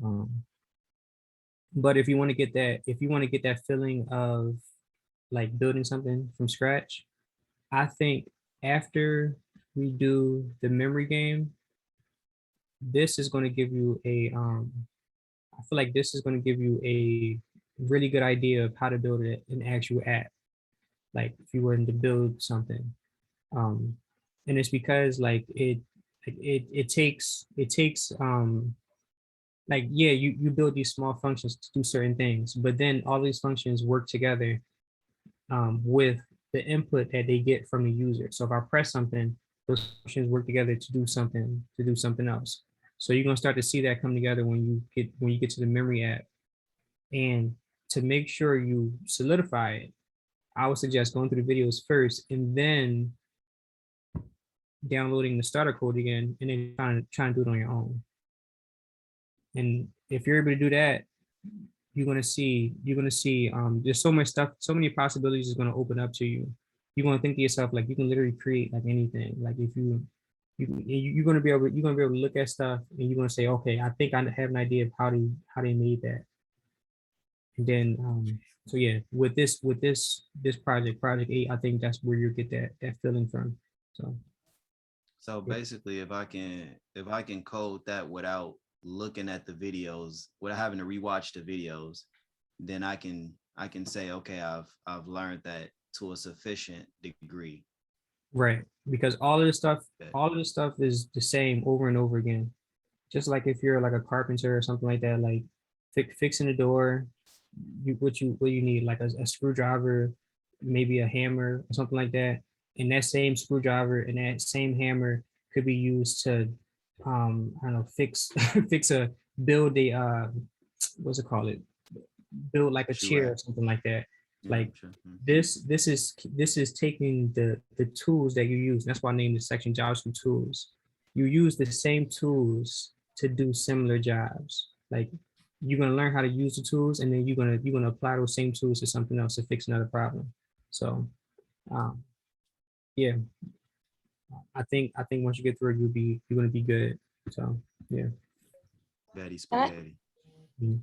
Speaker 1: Um, but if you want to get that feeling of like building something from scratch, I think after we do the memory game, this is going to give you I feel like this is going to give you a really good idea of how to build an actual app. Like if you were to build something, um, and it's because like it takes like yeah, you build these small functions to do certain things, but then all these functions work together with the input that they get from the user. So if I press something, those functions work together to do something else. So you're gonna start to see that come together when you get to the memory app. And to make sure you solidify it, I would suggest going through the videos first and then downloading the starter code again and then trying to do it on your own. And if you're able to do that, you're gonna see there's so much stuff, so many possibilities is gonna open up to you. You're gonna think to yourself like you can literally create like anything. Like if you're gonna be able to look at stuff and you're gonna say, okay, I think I have an idea of how they made that. And then so yeah, with this project 8, I think that's where you get that feeling from. So
Speaker 5: So
Speaker 1: yeah.
Speaker 5: basically, if I can code that without looking at the videos, without having to rewatch the videos, then I can say, okay, I've learned that to a sufficient degree.
Speaker 1: Right, because
Speaker 5: Okay.
Speaker 1: all of this stuff is the same over and over again. Just like if you're like a carpenter or something like that, like fixing a door, what you need, like a screwdriver, maybe a hammer or something like that. And that same screwdriver and that same hammer could be used to I don't know, fix a build a what's it called, build like a
Speaker 5: Shoe
Speaker 1: chair
Speaker 5: rack.
Speaker 1: or something like that.
Speaker 5: Yeah,
Speaker 1: Like
Speaker 5: sure.
Speaker 1: this is taking the tools that you use. That's why I named this section JavaScript tools. You use the same tools to do similar jobs. Like you're gonna learn how to use the tools, and then you're gonna apply those same tools to something else to fix another problem. So um, yeah, I think once you get through it, you're gonna be good. So yeah.
Speaker 5: Betty
Speaker 3: Can I,
Speaker 5: spaghetti.
Speaker 1: Mhm.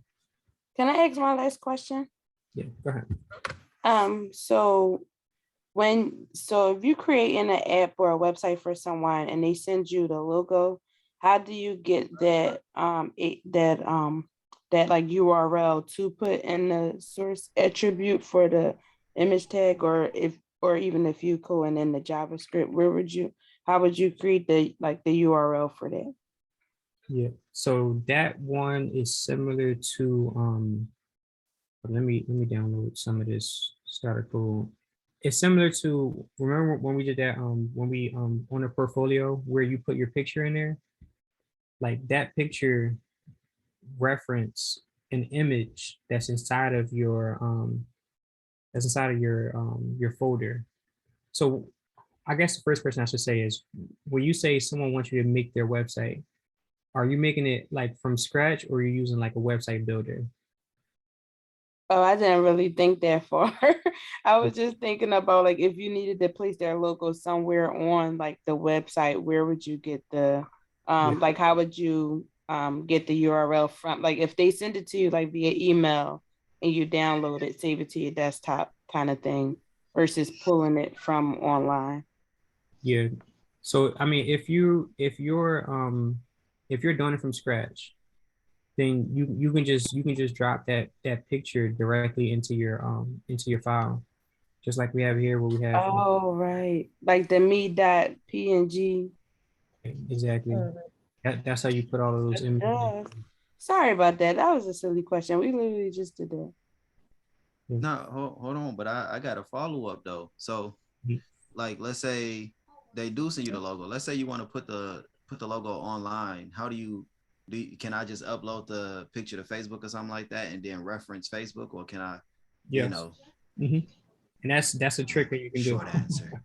Speaker 3: can I ask my last question?
Speaker 1: Yeah, go ahead.
Speaker 3: So if you create an app or a website for someone and they send you the logo, how do you get that like URL to put in the source attribute for the image tag, or even if you code in the JavaScript, how would you create the URL for that?
Speaker 1: Yeah. So that one is similar to let me download some of this starter code. It's similar to, remember when we did that when we on a portfolio where you put your picture in there, like that picture reference an image that's inside of your folder. So I guess the first person I should say is, when you say someone wants you to make their website, are you making it like from scratch or are you using like a website builder?
Speaker 3: Oh, I didn't really think that far. I was just thinking about like if you needed to place their logo somewhere on like the website, where would you get
Speaker 1: Yeah.
Speaker 3: like how would you get the URL from, like if they send it to you like via email and you download it, save it to your desktop kind of thing versus pulling it from online.
Speaker 1: Yeah. So I mean, if you're doing it from scratch, then you can just drop that picture directly into your file, just like we have here where we have
Speaker 3: Oh, right. Like the me.png.
Speaker 1: exactly that's how you put all of those images.
Speaker 3: Yes. Sorry about that. That was a silly question. We literally just did that.
Speaker 1: in.
Speaker 5: No, hold on, but I got a follow up though. So
Speaker 1: Mhm.
Speaker 5: like let's say they do send you the logo. Let's say you want to put the logo online. How can I just upload the picture to Facebook or something like that and then reference Facebook, or can I, you
Speaker 1: Yes.
Speaker 5: know,
Speaker 1: Hmm. And that's a trick that you can do.
Speaker 5: short answer.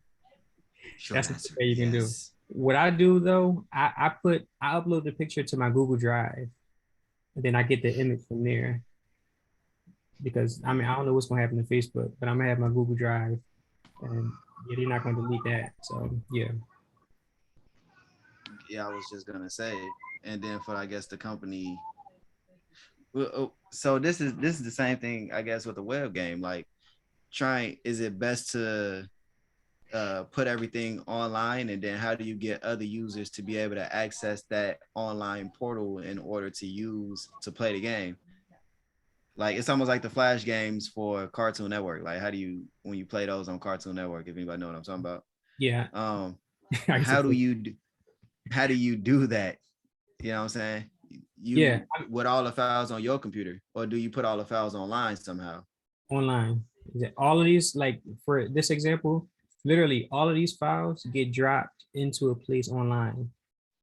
Speaker 5: Short
Speaker 1: That's a trick
Speaker 5: answer.
Speaker 1: that you can do.
Speaker 5: Yes.
Speaker 1: What I do though, I upload the picture to my Google Drive, and then I get the image from there, because I mean I don't know what's gonna happen to Facebook, but I'm gonna have my Google Drive, and yeah, they're not gonna delete that. So yeah.
Speaker 5: Yeah, I was just gonna say. And then for I guess the company. So this is the same thing I guess with the web game. Like is it best to put everything online, and then how do you get other users to be able to access that online portal in order to play the game? Like it's almost like the flash games for Cartoon Network. Like how do you, when you play those on Cartoon Network, if anybody know what I'm talking about?
Speaker 1: Yeah.
Speaker 5: um
Speaker 1: I used to
Speaker 5: how do
Speaker 1: play.
Speaker 5: you how do you do that? You know what I'm saying?
Speaker 1: Yeah,
Speaker 5: You with all the files on your computer, or do you put all the files online somehow?
Speaker 1: online. All of these, like for this example, literally all of these files get dropped into a place online.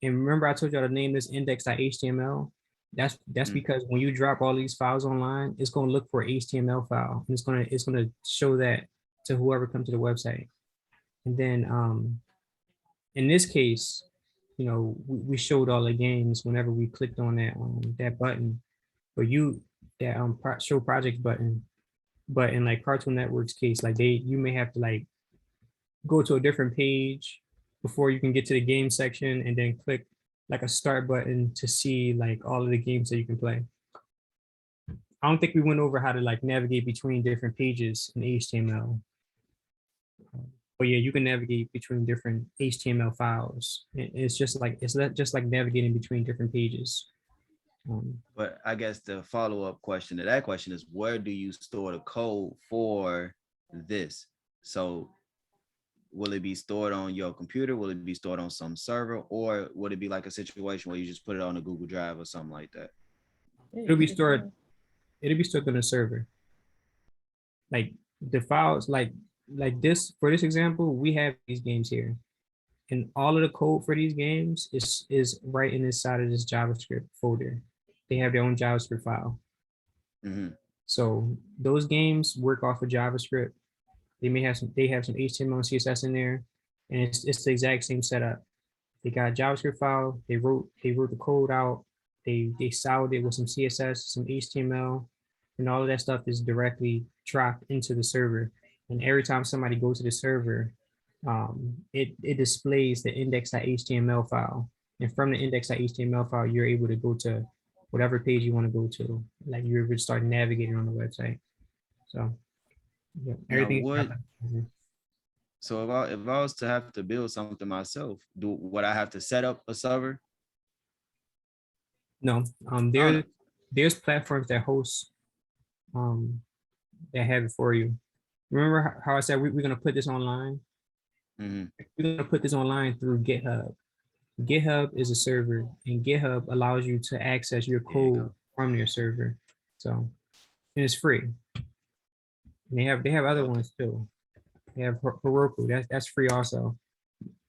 Speaker 1: And remember, I told y'all to name this index.html. That's because when you drop all these files online, it's going to look for an HTML file, and it's gonna show that to whoever comes to the website. And then in this case, you know, we showed all the games whenever we clicked on that button, but that show projects button. But in like Cartoon Network's case, like you may have to like go to a different page before you can get to the game section, and then click like a start button to see like all of the games that you can play. I don't think we went over how to like navigate between different pages in HTML. But yeah, you can navigate between different HTML files. It's just like navigating between different pages.
Speaker 5: But I guess the follow-up question to that question is, where do you store the code for this? So will it be stored on your computer? Will it be stored on some server? Or would it be like a situation where you just put it on a Google Drive or something like that?
Speaker 1: It'll be stored on a server. Like the files, like this, for this example, we have these games here. And all of the code for these games is right in this side of this JavaScript folder. They have their own JavaScript file. So those games work off of JavaScript. They have some HTML and CSS in there, and it's the exact same setup. They got a JavaScript file. They wrote the code out. They styled it with some CSS, some HTML, and all of that stuff is directly dropped into the server. And every time somebody goes to the server, it displays the index.html file. And from the index.html file, you're able to go to whatever page you want to go to. Like you're able to start navigating on the website. So yeah, everything.
Speaker 5: So if I was to have to build something myself, would I have to set up a server?
Speaker 1: No, there's platforms that host that have it for you. Remember how I said we're gonna put this online? We're gonna put this online through GitHub. GitHub is a server, and GitHub allows you to access your code from your server. So, and it's free. And they have other ones too. They have Heroku, that's free also.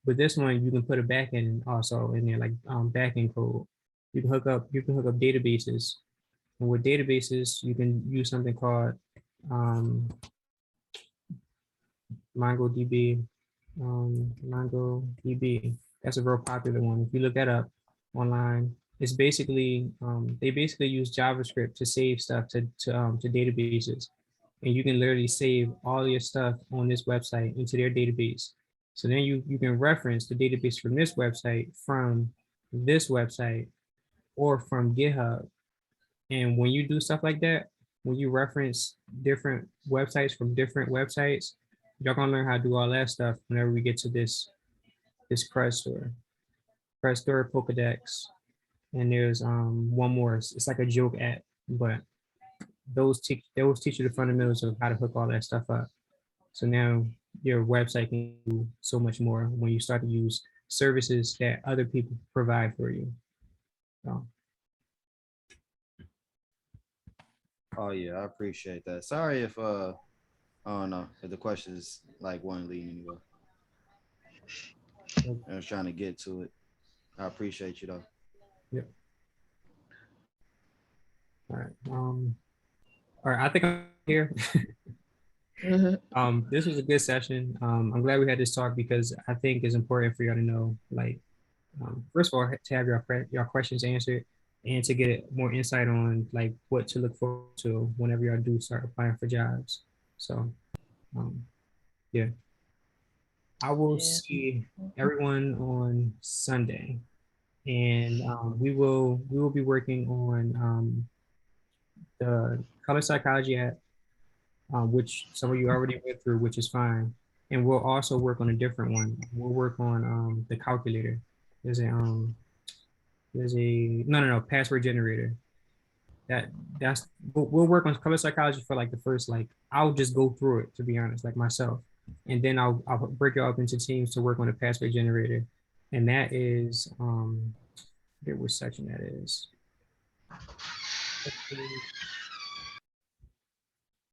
Speaker 1: But this one you can put a backend also in there, like backend code. You can hook up databases. And with databases, you can use something called MongoDB. MongoDB. That's a real popular one. If you look that up online, it's basically they basically use JavaScript to save stuff to databases, and you can literally save all your stuff on this website into their database. So then you can reference the database from this website or from GitHub. And when you do stuff like that, when you reference different websites from different websites, you're gonna learn how to do all that stuff whenever we get to this CRUD store. CRUD store, Pokedex, and there's one more. It's like a joke app, but those teach you the fundamentals of how to hook all that stuff up. So now your website can do so much more when you start to use services that other people provide for you. So.
Speaker 5: Oh yeah, I appreciate that. Sorry if I don't know if the questions like weren't leading anywhere. I was trying to get to it. I appreciate you though.
Speaker 1: Yep. All right. All right. I think I'm here. This was a good session. I'm glad we had this talk because I think it's important for y'all to know, like, first of all, to have your questions answered, and to get more insight on like what to look forward to whenever y'all do start applying for jobs. So, yeah, I will see everyone on Sunday, and we will be working on the color psychology app, which some of you already went through, which is fine. And we'll also work on a different one. We'll work on the calculator. There's a no password generator. We'll work on color psychology for like the first, like I'll just go through it, to be honest, like myself, and then I'll break it up into teams to work on the password generator, and that is forget which section that is.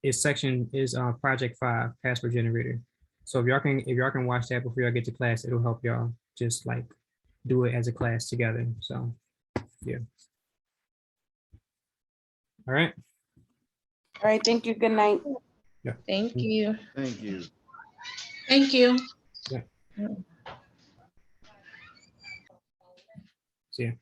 Speaker 1: Its section is project 5, password generator. So if y'all can watch that before y'all get to class, it'll help y'all just like do it as a class together. So, yeah. All right.
Speaker 3: All right, thank you. Good night.
Speaker 6: Thank you.
Speaker 5: Thank you.
Speaker 2: Thank you.
Speaker 1: Yeah. See ya.